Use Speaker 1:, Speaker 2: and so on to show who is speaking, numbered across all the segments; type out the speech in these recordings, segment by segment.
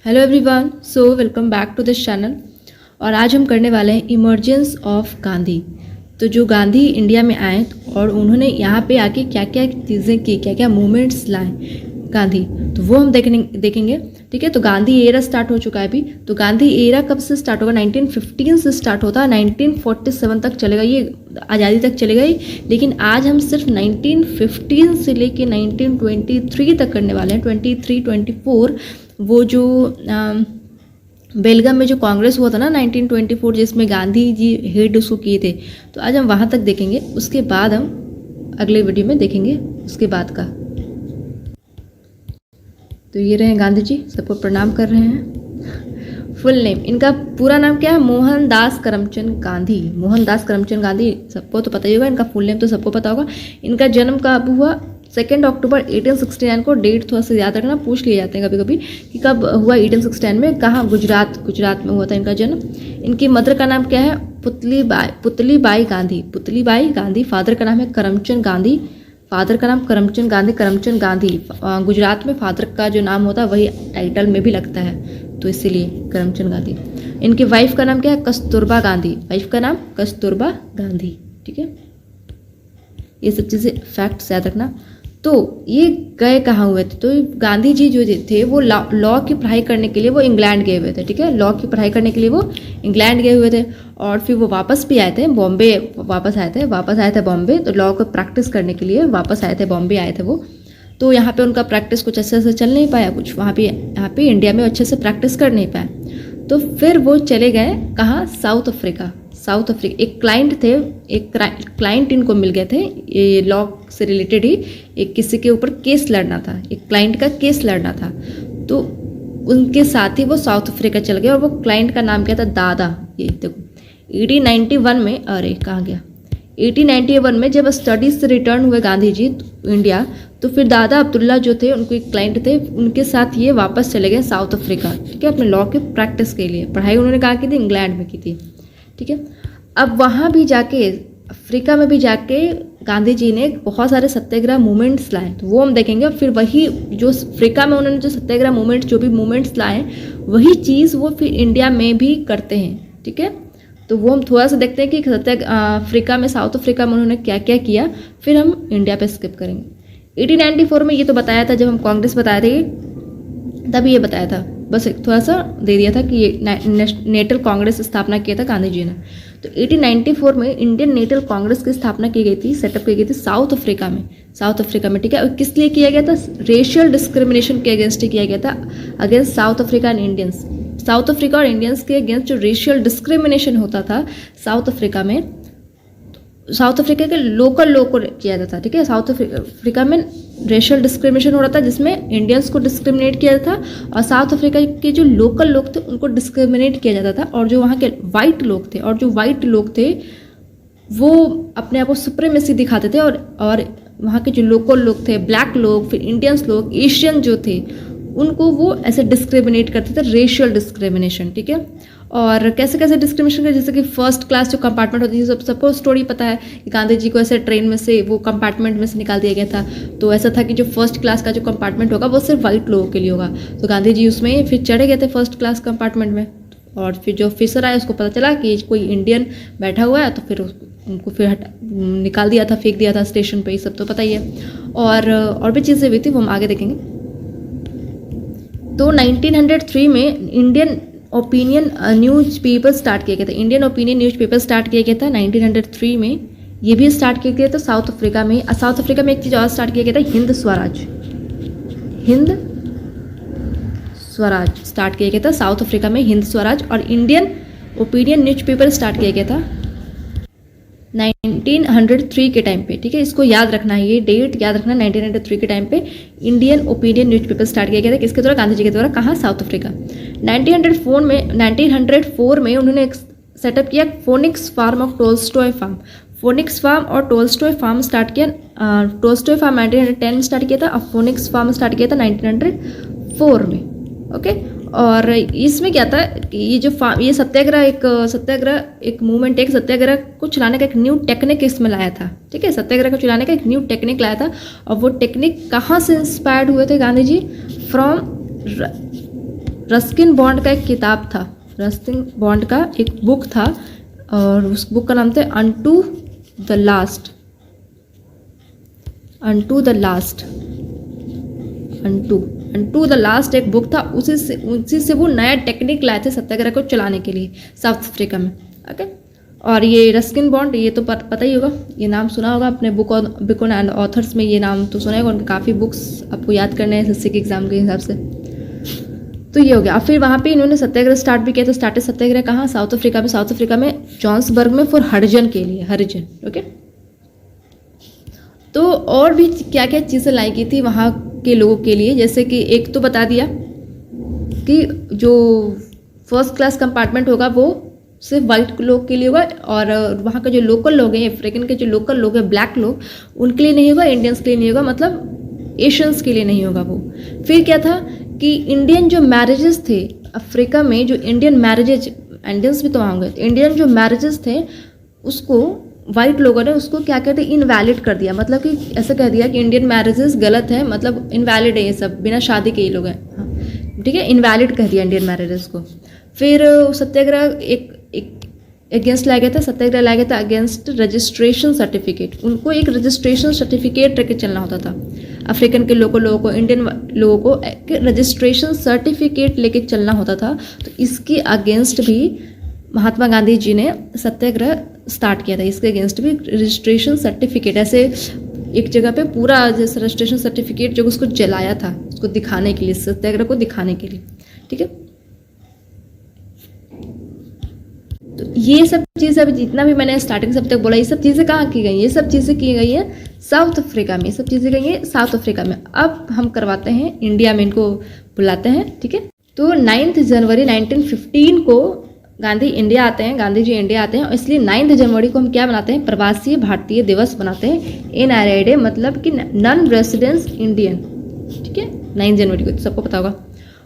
Speaker 1: Hello everyone, so welcome back to this channel. और आज हम करने वाले हैं इमर्जेंस ऑफ गांधी। तो जो गांधी इंडिया में आए और उन्होंने यहाँ पे आके क्या क्या चीज़ें की, क्या क्या मूवमेंट्स लाए गांधी, तो वो हम देखेंगे। ठीक है, तो गांधी एरा स्टार्ट हो चुका है अभी। तो गांधी एरा कब से स्टार्ट होगा? 1915 से स्टार्ट होता है, 1947 तक चलेगा, ये आज़ादी तक चलेगा ही। लेकिन आज हम सिर्फ 1915 से लेके 1923 तक करने वाले हैं। 23, 24 वो जो बेलगाम में जो कांग्रेस हुआ था ना 1924, जिसमें गांधी जी हेड उसको किए थे, तो आज हम वहाँ तक देखेंगे। उसके बाद हम अगले वीडियो में देखेंगे उसके बाद का। तो ये रहे गांधी जी, सबको प्रणाम कर रहे हैं। फुल नेम, इनका पूरा नाम क्या है? मोहनदास करमचंद गांधी। मोहनदास करमचंद गांधी सबको तो पता ही होगा, इनका फुल नेम तो सबको पता होगा। इनका जन्म कब हुआ? 2 अक्टूबर 1869 को। डेट थोड़ा सा याद रखना, पूछ लिए जाते हैं कभी कभी कि कब हुआ 1869 में, कहाँ? गुजरात में हुआ था इनका जन्म। इनकी मदर का नाम क्या है? पुतलीबाई गांधी। पुतलीबाई गांधी। फादर का नाम है करमचंद गांधी। फादर का नाम करमचंद गांधी। गुजरात में फादर का जो नाम होता है वही टाइटल में भी लगता है, तो इसीलिए करमचंद गांधी। इनकी वाइफ का नाम क्या है? कस्तूरबा गांधी। वाइफ का नाम कस्तूरबा गांधी। ठीक है, ये सब चीज़ें फैक्ट्स याद रखना। तो ये गए कहाँ हुए थे? तो गांधी जी जो थे वो लॉ की पढ़ाई करने के लिए वो इंग्लैंड गए हुए थे। ठीक है, लॉ की पढ़ाई करने के लिए वो इंग्लैंड गए हुए थे और फिर वो वापस भी आए थे, बॉम्बे वापस आए थे बॉम्बे। तो लॉ को प्रैक्टिस करने के लिए वापस आए थे, बॉम्बे आए थे वो। तो यहाँ पे उनका प्रैक्टिस कुछ अच्छे से चल नहीं पाया, कुछ यहाँ पे इंडिया में अच्छे से प्रैक्टिस कर नहीं पाए। तो फिर वो चले गए कहाँ? South Africa. एक क्लाइंट थे, एक क्लाइंट इनको मिल गए थे, ये लॉ से रिलेटेड ही एक किसी के ऊपर केस लड़ना था, एक क्लाइंट का केस लड़ना था। तो उनके साथ ही वो साउथ अफ्रीका चल गए और वो क्लाइंट का नाम क्या था? दादा। ये देखो 1891 में, अरे कहाँ गया, 1891 में जब स्टडीज से रिटर्न हुए गांधी जी इंडिया, तो फिर दादा अब्दुल्ला जो थे, उनको एक क्लाइंट थे, उनके साथ ये वापस चले गए साउथ अफ्रीका। ठीक है, अपने लॉ के प्रैक्टिस के लिए। पढ़ाई उन्होंने कहा की थी, इंग्लैंड में की थी। ठीक है, अब वहाँ भी जाके, अफ्रीका में भी जाके गांधी जी ने बहुत सारे सत्याग्रह मूवमेंट्स लाए, तो वो हम देखेंगे। और फिर वही जो अफ्रीका में उन्होंने जो सत्याग्रह मूवमेंट्स, जो भी मूवमेंट्स लाए, वही चीज़ वो फिर इंडिया में भी करते हैं। ठीक है, तो वो हम थोड़ा सा देखते हैं कि अफ्रीका में, साउथ अफ्रीका में उन्होंने क्या क्या किया, फिर हम इंडिया पे स्किप करेंगे। 1894 में ये तो बताया था, जब हम कांग्रेस बताए थे तभी ये बताया था, बस एक थोड़ा सा दे दिया था कि ये नेशनल कांग्रेस स्थापना किया था गांधी जी ने। तो 1894 में इंडियन नेशनल कांग्रेस की स्थापना की गई थी, सेटअप की गई थी साउथ अफ्रीका में। ठीक है, और किस लिए किया गया था? रेशियल डिस्क्रिमिनेशन के अगेंस्ट किया गया था, against south Africa and Indians. South Africa और इंडियंस के अगेंस्ट जो रेशियल डिस्क्रिमिनेशन होता था साउथ अफ्रीका के लोकल लोग को किया जाता था। ठीक है, साउथ अफ्रीका में रेशियल डिस्क्रिमिनेशन हो रहा था, जिसमें इंडियंस को डिस्क्रिमिनेट किया जाता था और साउथ अफ्रीका के जो लोकल लोग थे उनको डिस्क्रिमिनेट किया जाता था। और जो वहाँ के वाइट लोग थे वो अपने आप को सुप्रीमेसी दिखाते थे, और वहाँ के जो लोकल लोग थे, ब्लैक लोग, फिर इंडियंस लोग, एशियन जो थे, उनको वो ऐसे डिस्क्रिमिनेट करते थे, रेशियल डिस्क्रिमिनेशन। ठीक है, और कैसे कैसे डिस्क्रिमिनेशन कर, जैसे कि फर्स्ट क्लास जो कंपार्टमेंट होती है, सबको स्टोरी पता है कि गांधी जी को ऐसे ट्रेन में से, वो कंपार्टमेंट में से निकाल दिया गया था। तो ऐसा था कि जो फर्स्ट क्लास का जो कंपार्टमेंट होगा वो सिर्फ वाइट लोगों के लिए होगा। तो गांधी जी उसमें फिर चढ़े गए थे फर्स्ट क्लास कंपार्टमेंट में, और फिर जो ऑफिसर आया उसको पता चला कि कोई इंडियन बैठा हुआ है, तो फिर उनको फिर निकाल दिया था, फेंक दिया था स्टेशन पर। ये सब तो पता ही है। और भी चीज़ें हुई थी, वो हम आगे देखेंगे। तो 1903 में इंडियन ओपिनियन न्यूज़पेपर स्टार्ट किया गया था। इंडियन ओपिनियन न्यूज़पेपर स्टार्ट किया गया था 1903 में। ये भी स्टार्ट किया गया था साउथ अफ्रीका में। एक चीज़ और स्टार्ट किया गया था, हिंद स्वराज स्टार्ट किया गया था साउथ अफ्रीका में, हिंद स्वराज। और इंडियन ओपिनियन न्यूज़पेपर स्टार्ट किया गया था 1903 के टाइम पे। ठीक है, इसको याद रखना है, ये डेट याद रखना। 1903 के टाइम पे इंडियन ओपिनियन न्यूज़पेपर स्टार्ट किया गया था, किसके द्वारा? गांधी जी के द्वारा। कहाँ? South Africa. 1904 में उन्होंने सेटअप किया फोनिक्स फार्म और टोल्स्टॉय फार्म स्टार्ट किया। टोल्स्टॉय फार्म 1910 में स्टार्ट किया था, और फोनिक्स फार्म स्टार्ट किया था 1904 में। ओके, और इसमें क्या था कि ये सत्याग्रह एक मूवमेंट, एक सत्याग्रह को चलाने का एक न्यू टेक्निक इसमें लाया था। ठीक है, सत्याग्रह को चलाने का एक न्यू टेक्निक लाया था। और वो टेक्निक कहाँ से इंस्पायर्ड हुए थे Gandhi ji? From Ruskin bond का एक किताब था, रस्किन बॉन्ड का एक बुक था और उस बुक का नाम था unto the last, unto the last एक बुक था। उसी से वो नया टेक्निक लाए थे सत्याग्रह को चलाने के लिए साउथ अफ्रीका में। ओके, और ये रस्किन बॉन्ड, ये तो पता ही होगा, ये नाम सुना होगा अपने बुक एंड ऑथर्स में, ये नाम तो सुना होगा, उनके काफ़ी बुक्स आपको याद करने हैं एसएससी के एग्जाम के हिसाब से। तो ये हो गया। फिर वहाँ पे इन्होंने सत्याग्रह स्टार्ट भी किया। तो स्टार्टेड सत्याग्रह कहाँ? साउथ अफ्रीका में जॉन्सबर्ग में फॉर हरिजन के लिए, हरिजन। ओके, तो और भी क्या क्या चीज़ें लाई गई थी वहाँ के लोगों के लिए, जैसे कि एक तो बता दिया कि जो फर्स्ट क्लास कंपार्टमेंट होगा वो सिर्फ वाइट लोग के लिए होगा, और वहाँ का जो लोकल लोग हैं, अफ्रीकन के जो लोकल लोग हैं, ब्लैक लोग, उनके लिए नहीं होगा, इंडियंस के लिए नहीं होगा, मतलब एशियंस के लिए नहीं होगा वो। फिर क्या था कि इंडियन जो मैरिजेस थे अफ्रीका में, जो इंडियन मैरिजेज, इंडियंस भी तो होंगे, इंडियन जो मैरिजेस थे उसको वाइट लोगों ने उसको क्या कहते हैं, इनवैलिड कर दिया। मतलब कि ऐसा कह दिया कि इंडियन मैरिजेस गलत है, मतलब इनवैलिड है, ये सब बिना शादी के ये लोग हैं, हाँ ठीक है, इनवैलिड कह दिया इंडियन मैरिजेस को। फिर सत्याग्रह एक अगेंस्ट लाया गया था, सत्याग्रह लाया गया था अगेंस्ट रजिस्ट्रेशन सर्टिफिकेट। उनको एक रजिस्ट्रेशन सर्टिफिकेट लेके चलना होता था, अफ्रीकन के लोगों को, इंडियन लोगों को रजिस्ट्रेशन सर्टिफिकेट लेके चलना होता था। तो इसके अगेंस्ट भी महात्मा गांधी जी ने सत्याग्रह स्टार्ट किया था, इसके अगेंस्ट भी रजिस्ट्रेशन सर्टिफिकेट, ऐसे एक जगह पे पूरा जैसे रजिस्ट्रेशन सर्टिफिकेट जो उसको जलाया था, उसको दिखाने के लिए, सत्याग्रह को दिखाने के लिए, ठीक है। तो ये सब चीज़ें अभी जितना भी मैंने स्टार्टिंग से अब तक बोला, ये सब चीज़ें कहाँ की गई? ये सब चीज़ें की गई हैं साउथ अफ्रीका में, ये सब चीज़ें गई हैं साउथ अफ्रीका में। अब हम करवाते हैं इंडिया में, इनको बुलाते हैं, ठीक है। तो 9 जनवरी 1915 को गांधी इंडिया आते हैं, गांधी जी इंडिया आते हैं, और इसलिए 9 जनवरी को हम क्या बनाते हैं? प्रवासी भारतीय दिवस बनाते हैं, NRI डे, मतलब कि नॉन रेसिडेंस इंडियन, ठीक है, 9 जनवरी को, सबको पता होगा।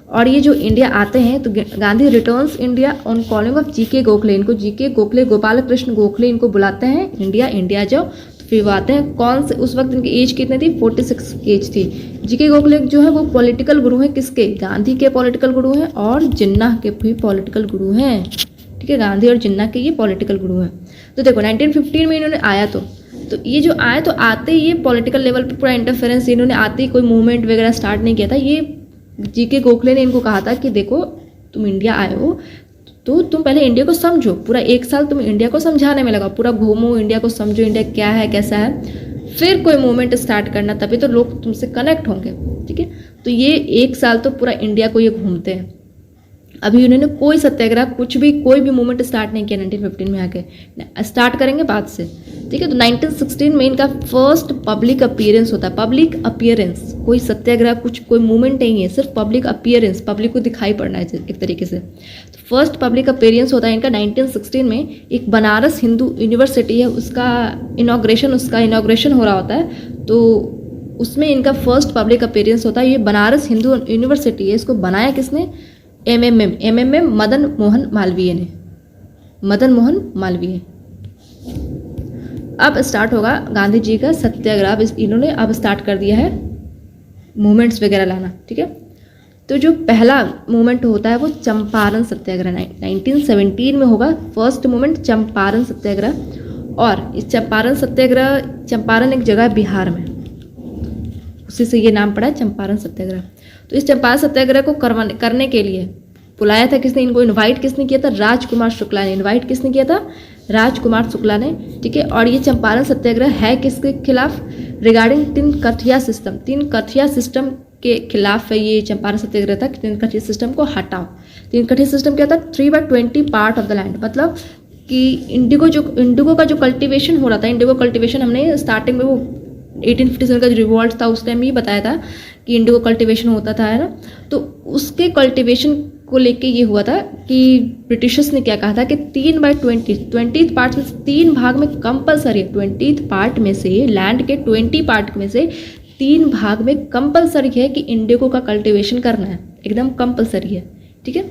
Speaker 1: और ये जो इंडिया आते हैं तो Gandhi returns India on calling of GK Gokhale, इनको जीके गोखले, गोपाल कृष्ण गोखले इनको बुलाते हैं, इंडिया जाओ। तो फिर वो आते हैं, कौन से, उस वक्त इनकी एज कितनी थी? 46 की एज थी। जीके गोखले जो है वो पॉलिटिकल गुरु हैं, किसके? गांधी के पॉलिटिकल गुरु हैं और जिन्ना के भी पॉलिटिकल गुरु हैं, ठीक है, गांधी और जिन्ना के ये पॉलिटिकल गुरु हैं। तो देखो 1915 में इन्होंने आया, तो ये जो आए तो आते ही ये पॉलिटिकल लेवल पर पूरा इंटरफेरेंस, इन्होंने आते ही कोई मूवमेंट वगैरह स्टार्ट नहीं किया था। ये जीके गोखले ने इनको कहा था कि देखो तुम इंडिया आए हो तो तुम पहले इंडिया को समझो, पूरा 1 साल तुम इंडिया को समझाने में लगा, पूरा घूमो, इंडिया को समझो, इंडिया क्या है कैसा है, फिर कोई मूवमेंट स्टार्ट करना, तभी तो लोग तुमसे कनेक्ट होंगे, ठीक है। तो ये 1 साल तो पूरा इंडिया को ये घूमते हैं। अभी उन्होंने कोई सत्याग्रह, कुछ भी, कोई भी मूवमेंट स्टार्ट नहीं किया 1915 में आके, स्टार्ट करेंगे बाद से, ठीक है। तो 1916 में इनका फर्स्ट पब्लिक अपीयरेंस होता है, पब्लिक अपीयरेंस, कोई सत्याग्रह कुछ कोई मूवमेंट नहीं है, सिर्फ पब्लिक अपीयरेंस, पब्लिक को दिखाई पड़ना है एक तरीके से। तो फर्स्ट पब्लिक अपीयरेंस होता है इनका 1916 में, एक बनारस हिंदू यूनिवर्सिटी है, उसका इनॉग्रेशन हो रहा होता है, तो उसमें इनका फर्स्ट पब्लिक अपीयरेंस होता है। ये बनारस हिंदू यूनिवर्सिटी है, इसको बनाया किसने? MMM मदन मोहन मालवीय ने, मदन मोहन मालवीय। अब स्टार्ट होगा गांधी जी का सत्याग्रह, इन्होंने अब स्टार्ट कर दिया है मूवमेंट्स वगैरह लाना, ठीक है। तो जो पहला मूवमेंट होता है वो चंपारण सत्याग्रह 1917 में होगा, फर्स्ट मूवमेंट चंपारण सत्याग्रह। और इस चंपारण एक जगह है बिहार में, उसी से ये नाम पड़ा है चंपारण सत्याग्रह। तो इस चंपारण सत्याग्रह को करने के लिए बुलाया था किसने? इनको इनवाइट किसने किया था? राजकुमार शुक्ला ने। इनवाइट किसने किया था? राजकुमार शुक्ला ने, ठीक है। और ये चंपारण सत्याग्रह है किसके खिलाफ? रिगार्डिंग 3 कठिया सिस्टम, 3 कठिया सिस्टम के खिलाफ है ये चंपारण सत्याग्रह था। 3 कठिया सिस्टम को हटाओ। 3 कठिया सिस्टम क्या था? 3/20 पार्ट ऑफ द लैंड, मतलब कि इंडिगो का जो कल्टिवेशन हो रहा था, इंडिगो कल्टिवेशन हमने स्टार्टिंग में वो 1857 का जो रिवॉल्ट था उस टाइम ही बताया था कि इंडिगो कल्टिवेशन होता था, है ना। तो उसके कल्टिवेशन को लेके ये हुआ था कि ब्रिटिशर्स ने क्या कहा था कि 3/20 पार्ट में, 3 भाग में कंपलसरी, 20 पार्ट में से, लैंड के 20 पार्ट में से 3 भाग में कंपलसरी है कि इंडिगो का कल्टिवेशन करना है, एकदम कंपलसरी है, ठीक है।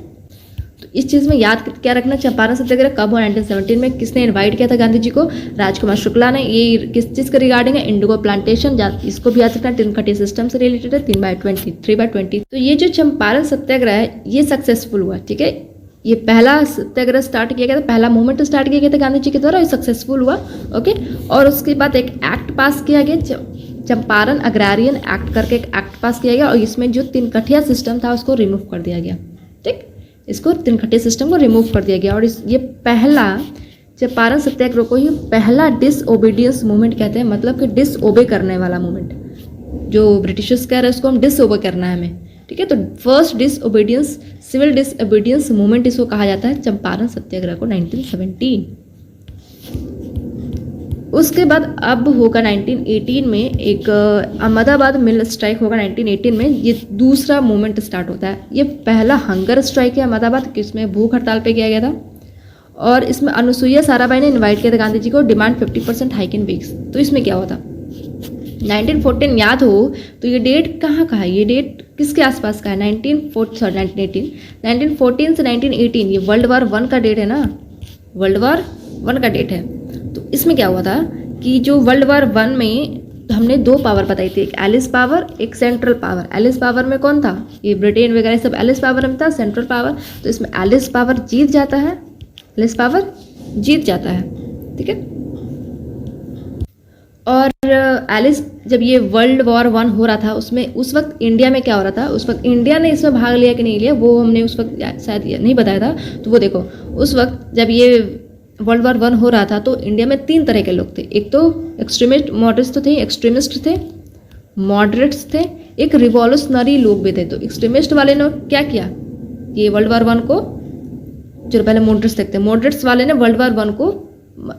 Speaker 1: तो इस चीज़ में याद क्या रखना, चंपारण सत्याग्रह कब हुआ 1917 में, किसने इनवाइट किया था गांधी जी को, राजकुमार शुक्ला ने। ये किस चीज़ के रिगार्डिंग है, इंडिगो प्लांटेशन, इसको भी याद रखना, तिनकटी सिस्टम से रिलेटेड है, 3/20। तो ये जो चंपारण सत्याग्रह है ये सक्सेसफुल हुआ, ठीक है। ये पहला सत्याग्रह स्टार्ट किया गया था, पहला मूवमेंट स्टार्ट किया गया था गांधी जी के द्वारा, ये सक्सेसफुल हुआ, ओके। और उसके बाद एक एक्ट पास किया गया, चंपारण अग्रारियन एक्ट करके एक एक्ट पास किया गया, और इसमें जो तिनकठिया सिस्टम था उसको रिमूव कर दिया गया, ठीक। इसको तिनकठिया सिस्टम को रिमूव कर दिया गया। और ये पहला चंपारण सत्याग्रह को ही पहला डिसओबीडियंस मूवमेंट कहते हैं, मतलब कि डिसओबे करने वाला मूवमेंट, जो ब्रिटिशर्स कह रहे हैं उसको हम डिसओबे करना है हमें, ठीक है। तो first disobedience, civil disobedience movement इसको कहा जाता है, चंपारण सत्याग्रह को 1917। उसके बाद अब होगा 1918 में एक अहमदाबाद मिल स्ट्राइक होगा 1918 में, ये दूसरा मूवमेंट स्टार्ट होता है। ये पहला हंगर स्ट्राइक है अहमदाबाद, किसमें भूख हड़ताल पे किया गया था, और इसमें अनुसुईया साराभाई ने इनवाइट किया था गांधी जी को, डिमांड 50% हाइक इन वेज। तो इसमें क्या होता, 1914 याद हो तो ये डेट कहाँ का है, ये डेट किसके आसपास का है, 1914 से 1918, ये वर्ल्ड वार 1 का डेट है ना, वर्ल्ड वार 1 का डेट है। तो इसमें क्या हुआ था कि जो वर्ल्ड वार 1 में हमने 2 पावर बताई थी, एक एलिस पावर, एक सेंट्रल पावर। एलिस पावर में कौन था, ये ब्रिटेन वगैरह सब एलिस पावर में था, सेंट्रल पावर, तो इसमें एलिस पावर जीत जाता है, एलिस पावर जीत जाता है, ठीक है। और एलिस, जब ये वर्ल्ड वॉर 1 हो रहा था उसमें उस वक्त इंडिया में क्या हो रहा था, उस वक्त इंडिया ने इसमें भाग लिया कि नहीं लिया वो हमने उस वक्त शायद नहीं बताया था। तो वो देखो, उस वक्त जब ये वर्ल्ड वार 1 हो रहा था तो इंडिया में 3 तरह के लोग थे, एक तो एक्सट्रीमिस्ट मॉडरेट्स तो थे, एक्सट्रीमिस्ट थे, मॉडरेट्स थे, एक रिवॉल्यूशनरी लोग भी थे। तो एक्सट्रीमिस्ट वाले ने क्या किया, ये वर्ल्ड वार 1 को, जो पहले मॉडरेट्स देखते हैं, मॉडरेट्स वाले ने वर्ल्ड वार 1 को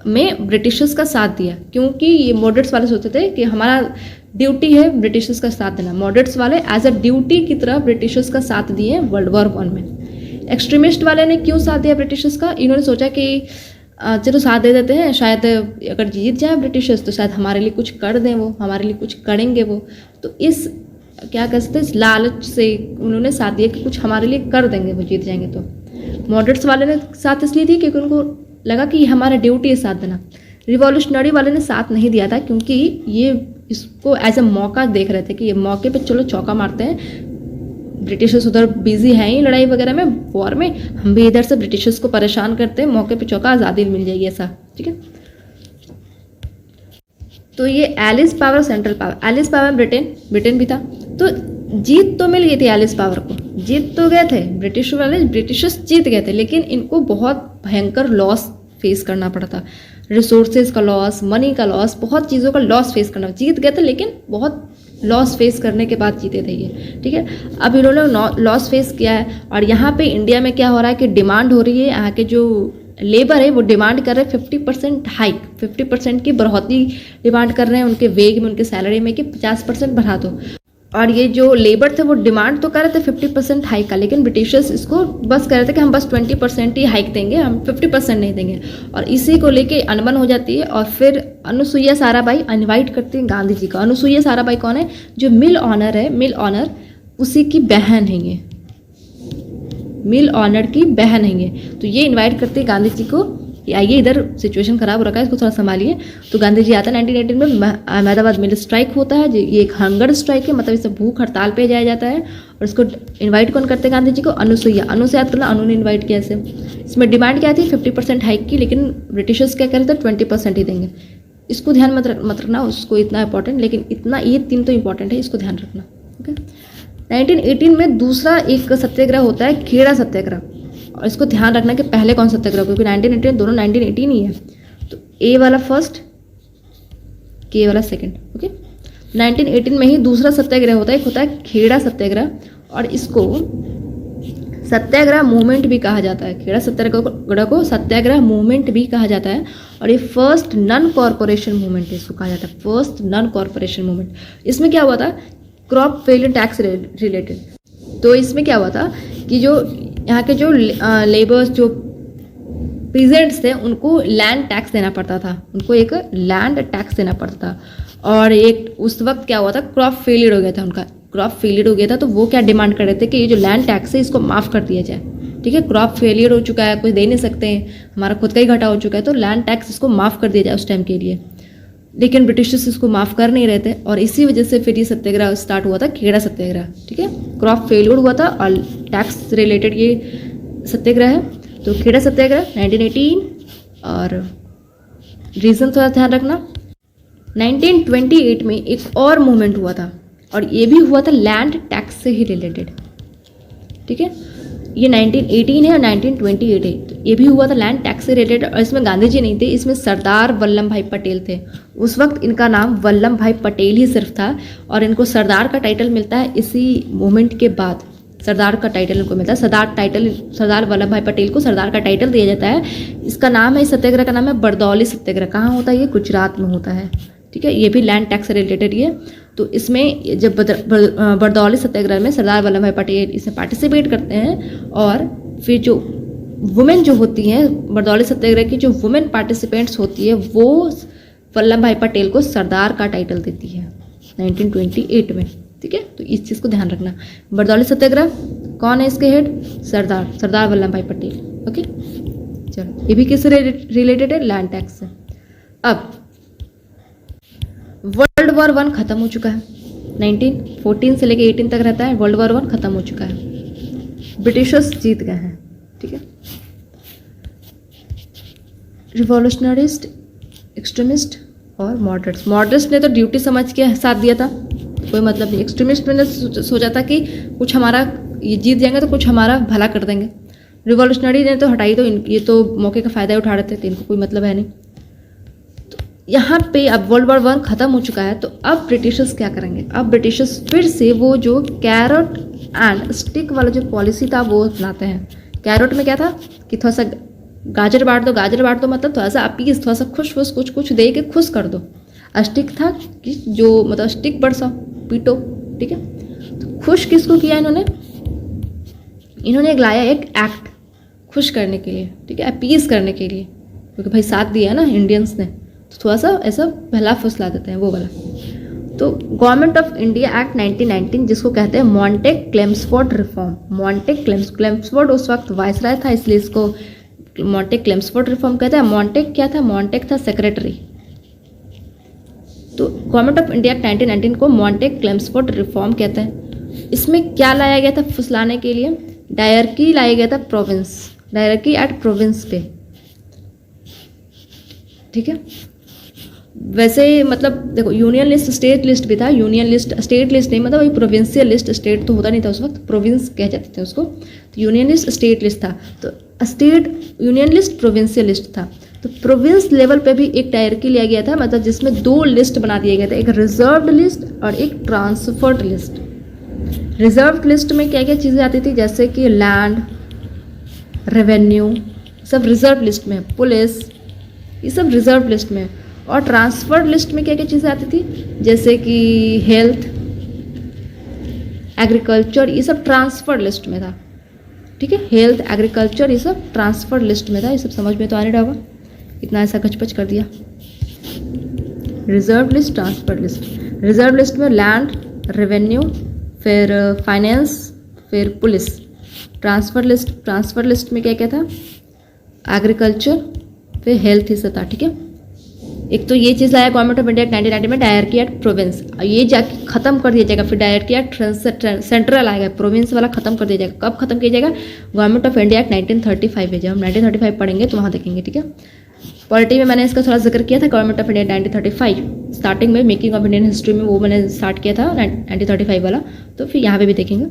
Speaker 1: में ब्रिटिशर्स का साथ दिया, क्योंकि ये मॉडरेट्स वाले सोचते थे कि हमारा ड्यूटी है ब्रिटिशर्स का साथ देना। मॉडरेट्स वाले एज अ ड्यूटी की तरह ब्रिटिशर्स का साथ दिए वर्ल्ड वार 1 में। एक्सट्रीमिस्ट वाले ने क्यों साथ दिया ब्रिटिशर्स का, इन्होंने सोचा कि चलो साथ दे देते हैं, शायद अगर जीत जाए ब्रिटिशर्स तो शायद हमारे लिए कुछ कर दें, वो हमारे लिए कुछ करेंगे वो। तो इस क्या कह सकते हैं, इस लालच से उन्होंने साथ दिया कि कुछ हमारे लिए कर देंगे वो जीत जाएंगे। तो मॉडरेट्स वाले ने साथ इसलिए दी क्योंकि उनको लगा कि हमारा ड्यूटी है साथ देना। रिवॉल्यूशनरी वाले ने साथ नहीं दिया था क्योंकि ये इसको एज अ मौका देख रहे थे कि ये मौके पे चलो चौका मारते हैं, ब्रिटिशर्स उधर बिजी हैं ही लड़ाई वगैरह में, वॉर में, हम भी इधर से ब्रिटिशर्स को परेशान करते हैं, मौके पे चौका, आज़ादी मिल जाएगी ऐसा, ठीक है। तो ये allies power, central power, allies power Britain भी था, तो जीत तो मिल गई थी एलिस पावर को, जीत तो गए थे ब्रिटिश वाले, ब्रिटिशर्स जीत गए थे, लेकिन इनको बहुत भयंकर लॉस फेस करना पड़ा था, रिसोर्सेज का लॉस, मनी का लॉस, बहुत चीज़ों का लॉस फेस करना। जीत गए थे लेकिन बहुत लॉस फेस करने के बाद जीते थे ये, ठीक है। अब इन्होंने लॉस फेस किया है, और यहाँ पे इंडिया में क्या हो रहा है कि डिमांड हो रही है, यहाँ के जो लेबर है वो डिमांड कर रहे हैं 50% हाइक, 50% की बढ़ोतरी डिमांड कर रहे हैं उनके वेग में, उनके सैलरी में, कि 50% बढ़ा दो। और ये जो लेबर थे वो डिमांड तो कर रहे थे 50% हाइक का, लेकिन ब्रिटिशर्स इसको बस कह रहे थे कि हम बस 20% ही हाइक देंगे, हम 50% नहीं देंगे। और इसी को लेके अनबन हो जाती है, और फिर अनुसुईया साराभाई इनवाइट करती हैं गांधी जी को। अनुसुईया साराभाई कौन है, जो मिल ऑनर है, मिल ऑनर उसी की बहन है, ये मिल ऑनर की बहन है ये। तो ये इन्वाइट करते हैं गांधी जी को, आइए इधर सिचुएशन खराब हो रखा है, इसको थोड़ा संभालिए। तो गांधी जी आता है 1918 में, अहमदाबाद मिल स्ट्राइक होता है, ये एक हंगर स्ट्राइक है, मतलब इसे भूख हड़ताल पे जाया जाता है। और इसको इनवाइट कौन करते हैं गांधी जी को, अनुसुईया, अनु ने इन्वाइट किया इसे। इसमें डिमांड क्या थी 50% हाइक की, लेकिन ब्रिटिशर्स क्या कह रहे थे 20% ही देंगे। इसको ध्यान मत रखना, उसको इतना इंपॉर्टेंट, लेकिन इतना ये 3 तो इंपॉर्टेंट है, इसको ध्यान रखना, ओके। 1918 में दूसरा एक सत्याग्रह होता है, खेड़ा सत्याग्रह, और इसको ध्यान रखना कि पहले कौन सत्याग्रह, क्योंकि 1918 दोनों 1918 ही है। तो ए वाला फर्स्ट, के वाला सेकंड, ओके। 1918 में ही दूसरा सत्याग्रह होता है, एक होता है खेड़ा सत्याग्रह, और इसको सत्याग्रह मूवमेंट भी कहा जाता है। खेड़ा सत्याग्रह को सत्याग्रह मूवमेंट भी कहा जाता है, और ये फर्स्ट नॉन कॉर्पोरेशन मूवमेंट है, इसको कहा जाता है फर्स्ट नॉन कॉर्पोरेशन मूवमेंट। इसमें क्या हुआ था, क्रॉप फेलियर टैक्स रिलेटेड। तो इसमें क्या हुआ था कि जो यहाँ के जो लेबर्स, जो पीजेंट्स थे, उनको लैंड टैक्स देना पड़ता था, उनको एक लैंड टैक्स देना पड़ता था। और एक उस वक्त क्या हुआ था, क्रॉप फेलियर हो गया था, उनका क्रॉप फेलियर हो गया था। तो वो क्या डिमांड कर रहे थे कि ये जो लैंड टैक्स है इसको माफ़ कर दिया जाए, ठीक है, क्रॉप फेलियर हो चुका है, कुछ दे नहीं सकते हैं, हमारा खुद का ही घाटा हो चुका है, तो लैंड टैक्स इसको माफ़ कर दिया जाए उस टाइम के लिए। लेकिन ब्रिटिशर्स इसको माफ़ कर नहीं रहे थे और इसी वजह से फिर ये सत्याग्रह स्टार्ट हुआ था, खेड़ा सत्याग्रह। ठीक है, क्रॉप फेलियर हुआ था और टैक्स रिलेटेड ये सत्याग्रह है, तो खेड़ा सत्याग्रह 1918। और रीज़न थोड़ा ध्यान रखना, 1928 में एक और मूवमेंट हुआ था और ये भी हुआ था लैंड टैक्स से ही रिलेटेड। ठीक है, ये 1918 है और 1928 है, तो ये भी हुआ था लैंड टैक्स से रिलेटेड। और इसमें गांधी जी नहीं थे, इसमें सरदार वल्लभ भाई पटेल थे। उस वक्त इनका नाम वल्लभ भाई पटेल ही सिर्फ था और इनको सरदार का टाइटल मिलता है इसी मूवमेंट के बाद। सरदार का टाइटल इनको मिलता है, सरदार वल्लभ भाई पटेल को सरदार का टाइटल दिया जाता है। इसका नाम है, इस सत्याग्रह का नाम है बरदौली सत्याग्रह। कहाँ होता है ये? गुजरात में होता है। ठीक है, ये भी लैंड टैक्स से रिलेटेड ही है। तो इसमें जब बरदौली सत्याग्रह में सरदार वल्लभ भाई पटेल इसमें पार्टिसिपेट करते हैं और फिर जो वुमेन जो होती हैं, बरदौली सत्याग्रह की जो वुमेन पार्टिसिपेंट्स होती है, वो वल्लभ भाई पटेल को सरदार का टाइटल देती है 1928 में। ठीक है, तो इस चीज़ को ध्यान रखना। बरदौली सत्याग्रह कौन है इसके हेड? सरदार वल्लभ भाई पटेल। ओके, चलो, ये भी किससे रिलेटेड है? लैंड टैक्स से। अब वर्ल्ड वॉर 1 खत्म हो चुका है, 1914 से लेके 18 तक रहता है। वर्ल्ड वॉर 1 खत्म हो चुका है, ब्रिटिशर्स जीत गए हैं। ठीक है, रिवॉल्यूशनरिस्ट, एक्सट्रीमिस्ट और मॉडरेट्स ने तो ड्यूटी समझ के साथ दिया था, कोई मतलब नहीं। एक्सट्रीमिस्ट ने सोचा था कि कुछ हमारा ये जीत जाएंगे तो कुछ हमारा भला कर देंगे। रिवॉल्यूशनरी ने तो हटाई, तो ये तो मौके का फ़ायदा उठा रहे थे, तो इनको कोई मतलब है नहीं। तो यहाँ पे अब वर्ल्ड वॉर 1 ख़त्म हो चुका है, तो अब ब्रिटिशर्स क्या करेंगे? अब ब्रिटिशर्स फिर से वो जो कैरट एंड स्टिक वाला जो पॉलिसी था वो अपनाते हैं। कैरट में क्या था कि थोड़ा सा गाजर बांट दो, मतलब थोड़ा सा अपीस, थोड़ा सा खुश कुछ दे के खुश कर दो। स्टिक था कि जो मतलब स्टिक बरसाओ, पीटो। ठीक है, तो खुश किसको किया इन्होंने लाया एक एक्ट खुश करने के लिए। ठीक है, अपीस करने के लिए, क्योंकि भाई साथ दिया ना इंडियंस ने, तो थोड़ा सा ऐसा भला फुसला देते हैं वो वाला। तो गवर्नमेंट ऑफ इंडिया एक्ट 1919, जिसको कहते हैं मॉन्टेक क्लेम्सफोर्ड रिफॉर्म। मॉन्टेक क्लेम्सफोर्ड उस वक्त वायसराय था, इसलिए इसको मॉन्टेक क्लेम्सफोर्ड रिफॉर्म कहते हैं। मॉन्टेक क्या था? मॉन्टेक था सेक्रेटरी। तो गवर्नमेंट ऑफ इंडिया एक्ट 1919 को मॉन्टेक क्लेम्सफोर्ड रिफॉर्म कहते हैं। इसमें क्या लाया गया था फुसलाने के लिए? डायरकी लाया गया था, प्रोविंस, डायरकी एट प्रोविंस पे। ठीक है, वैसे मतलब देखो, यूनियन लिस्ट स्टेट लिस्ट भी था। यूनियन लिस्ट स्टेट लिस्ट नहीं, मतलब वही प्रोविंशियल लिस्ट, स्टेट तो होता नहीं था उस वक्त, प्रोविंस कह जाते थे उसको। तो यूनियन लिस्ट स्टेट लिस्ट था, तो state union list provincial list था। तो प्रोविंस लेवल पे भी एक डायरकी लिया गया था, मतलब जिसमें 2 लिस्ट बना दिए गए थे, एक रिजर्व्ड लिस्ट और एक ट्रांसफर्ड लिस्ट। रिजर्व्ड लिस्ट में क्या क्या चीज़ें आती थी, जैसे कि लैंड, रेवेन्यू, सब रिजर्व लिस्ट में, पुलिस, ये सब रिजर्व लिस्ट में। और ट्रांसफर्ड लिस्ट में क्या क्या चीज़ें आती थी, जैसे कि हेल्थ, एग्रीकल्चर, ये सब ट्रांसफर्ड लिस्ट में था। ठीक है, हेल्थ, एग्रीकल्चर, ये सब ट्रांसफर्ड लिस्ट में था। ये सब समझ में तो आने रहा होगा, इतना ऐसा गचपच कर दिया। Reserve list, transferred list. Reserve list में लैंड, रेवेन्यू, फिर फाइनेंस, फिर पुलिस। ट्रांसफर लिस्ट में क्या क्या था? एग्रीकल्चर, फिर हेल्थ, ही सब था। ठीक है, एक तो ये चीज़ लाया गवर्नमेंट ऑफ इंडिया 1990 में, डायरकी एट प्रोविंस। ये जाके खत्म कर दिया जाएगा, फिर डायरकी एट सेंट्रल आएगा, प्रोविंस वाला खत्म कर दिया जाएगा। कब खत्म किया जाएगा? गवर्नमेंट ऑफ इंडिया एक्ट 1935 है, जब हम 1935 पढ़ेंगे तो वहाँ देखेंगे। ठीक है, पॉलिटी में मैंने इसका थोड़ा जिक्र किया था, गवर्नमेंट ऑफ इंडिया 1935 स्टार्टिंग में, मेकिंग ऑफ इंडियन हिस्ट्री में वो मैंने स्टार्ट किया था 1935 वाला, तो फिर यहाँ पे भी देखेंगे।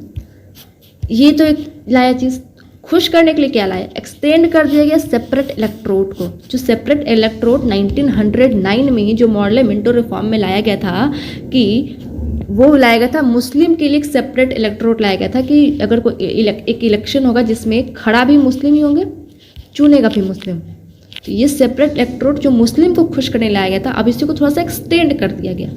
Speaker 1: ये तो एक लाया चीज़। खुश करने के लिए क्या लाया? एक्सटेंड कर दिया गया सेपरेट इलेक्ट्रोड को। जो सेपरेट इलेक्ट्रोड 1909 में जो मॉडल मिंटो रिफॉर्म में लाया गया था, कि वो लाया गया था मुस्लिम के लिए एक सेपरेट इलेक्ट्रोड लाया गया था, कि अगर कोई एक इलेक्शन होगा जिसमें खड़ा भी मुस्लिम ही होंगे, चुनेगा भी मुस्लिम, तो ये सेपरेट इलेक्ट्रोड जो मुस्लिम को खुश करने लाया गया था, अब इसी को थोड़ा सा एक्सटेंड कर दिया गया।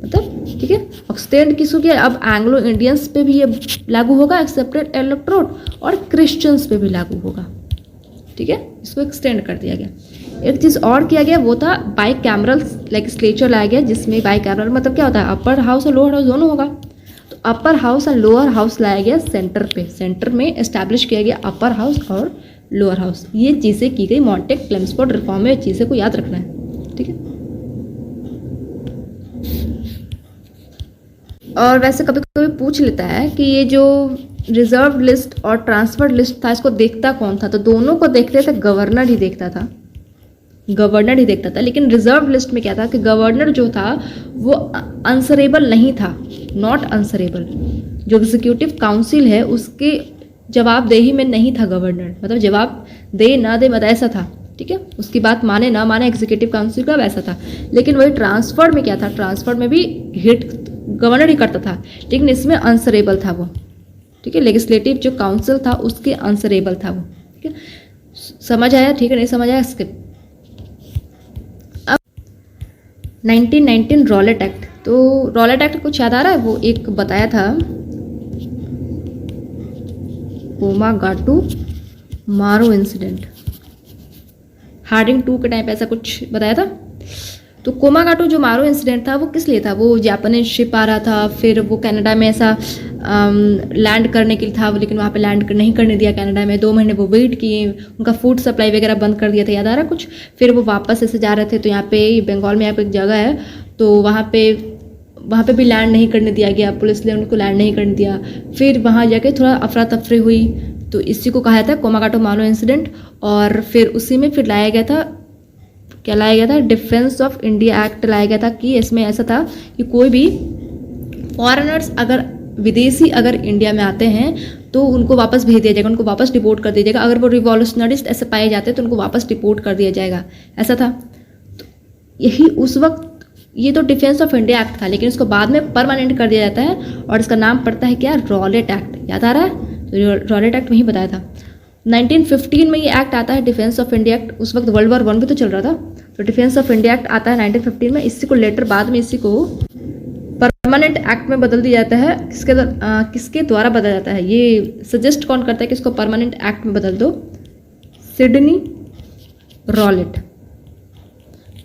Speaker 1: मतलब ठीक है, एक्सटेंड किसको किया? अब एंग्लो इंडियंस पे भी ये लागू होगा एक सेपरेट इलेक्ट्रोड, और क्रिश्चियंस पे भी लागू होगा। ठीक है, इसको एक्सटेंड कर दिया गया। एक चीज़ और किया गया, वो था बाई कैमरल लेजिस्लेचर लाया गया, जिसमें बाई कैमरल मतलब क्या होता है? अपर हाउस और लोअर हाउस दोनों होगा। तो अपर हाउस और लोअर हाउस लाया गया सेंटर पे, सेंटर में एस्टैब्लिश किया गया अपर हाउस और लोअर हाउस। ये चीज़ें की गई मॉन्टेक क्लेम्सफोर्ड रिफॉर्म में, चीज़ें को याद रखना है, ठीक है। और वैसे कभी कभी पूछ लेता है कि ये जो रिजर्व लिस्ट और ट्रांसफर्ड लिस्ट था, इसको देखता कौन था, तो दोनों को देखते थे गवर्नर ही देखता था, गवर्नर ही देखता था। लेकिन रिजर्व लिस्ट में क्या था कि गवर्नर जो था वो आंसरेबल नहीं था, नॉट आंसरेबल। जो एग्जीक्यूटिव काउंसिल है उसके जवाबदेही में नहीं था गवर्नर, मतलब जवाब दे ना दे, मतलब ऐसा था, ठीक है। उसकी बात माने ना माने एग्जीक्यूटिव काउंसिल का, वैसा था। लेकिन वही ट्रांसफर्ड में क्या था, ट्रांसफर्ड में भी हिट गवर्नर ही करता था, लेकिन इसमें आंसरेबल था वो, ठीक है। लेजिस्लेटिव जो काउंसिल था उसके आंसरेबल था वो, ठीक है। समझ आया, ठीक है, नहीं समझ आया स्किप। अब 1919 रॉलेट एक्ट, तो रॉलेट एक्ट कुछ याद आ रहा है? वो एक बताया था कोमागाटू मारो इंसिडेंट, हार्डिंग 2 के टाइम पे ऐसा कुछ बताया था। तो कोमागाटू जो मारो इंसिडेंट था वो किस लिए था? वो जापानीज शिप आ रहा था, फिर वो कनाडा में ऐसा लैंड करने के लिए था, लेकिन वहाँ पे लैंड नहीं करने दिया कनाडा में। 2 महीने वो वेट किए, उनका फूड सप्लाई वगैरह बंद कर दिया था, याद आ रहा कुछ? फिर वो वापस ऐसे जा रहे थे, तो यहाँ पे बंगाल में यहाँ पे एक जगह है, तो वहाँ पे भी लैंड नहीं करने दिया गया, पुलिस ने उनको लैंड नहीं करने दिया। फिर वहाँ जाके थोड़ा अफरा तफरी हुई, तो इसी को कहा था कोमागाटो मारो इंसिडेंट। और फिर उसी में फिर लाया गया था, क्या लाया गया था? डिफेंस ऑफ इंडिया एक्ट लाया गया था, कि इसमें ऐसा था कि कोई भी फॉरेनर्स अगर विदेशी अगर इंडिया में आते हैं तो उनको वापस भेज दिया जाएगा, उनको वापस डिपोर्ट कर दिया जाएगा। अगर वो रिवॉल्यूशनरिस्ट ऐसे पाए जाते हैं तो उनको वापस डिपोर्ट कर दिया जाएगा, ऐसा था। तो यही उस वक्त ये तो डिफेंस ऑफ इंडिया एक्ट था, लेकिन इसको बाद में परमानेंट कर दिया जाता है और इसका नाम पड़ता है क्या? Rowlatt act. याद आ रहा है? तो रॉलेट एक्ट वहीं बताया था। 1915 में ये एक्ट आता है, डिफेंस ऑफ इंडिया एक्ट। उस वक्त वर्ल्ड वॉर 1 भी तो चल रहा था, तो डिफेंस ऑफ इंडिया एक्ट आता है 1915 में। इसी को लेटर बाद में इसी को परमानेंट एक्ट में बदल दिया जाता है। किसके द्वारा बदला जाता है? ये सजेस्ट कौन करता है कि इसको परमानेंट एक्ट में बदल दो? Sydney Rowlatt.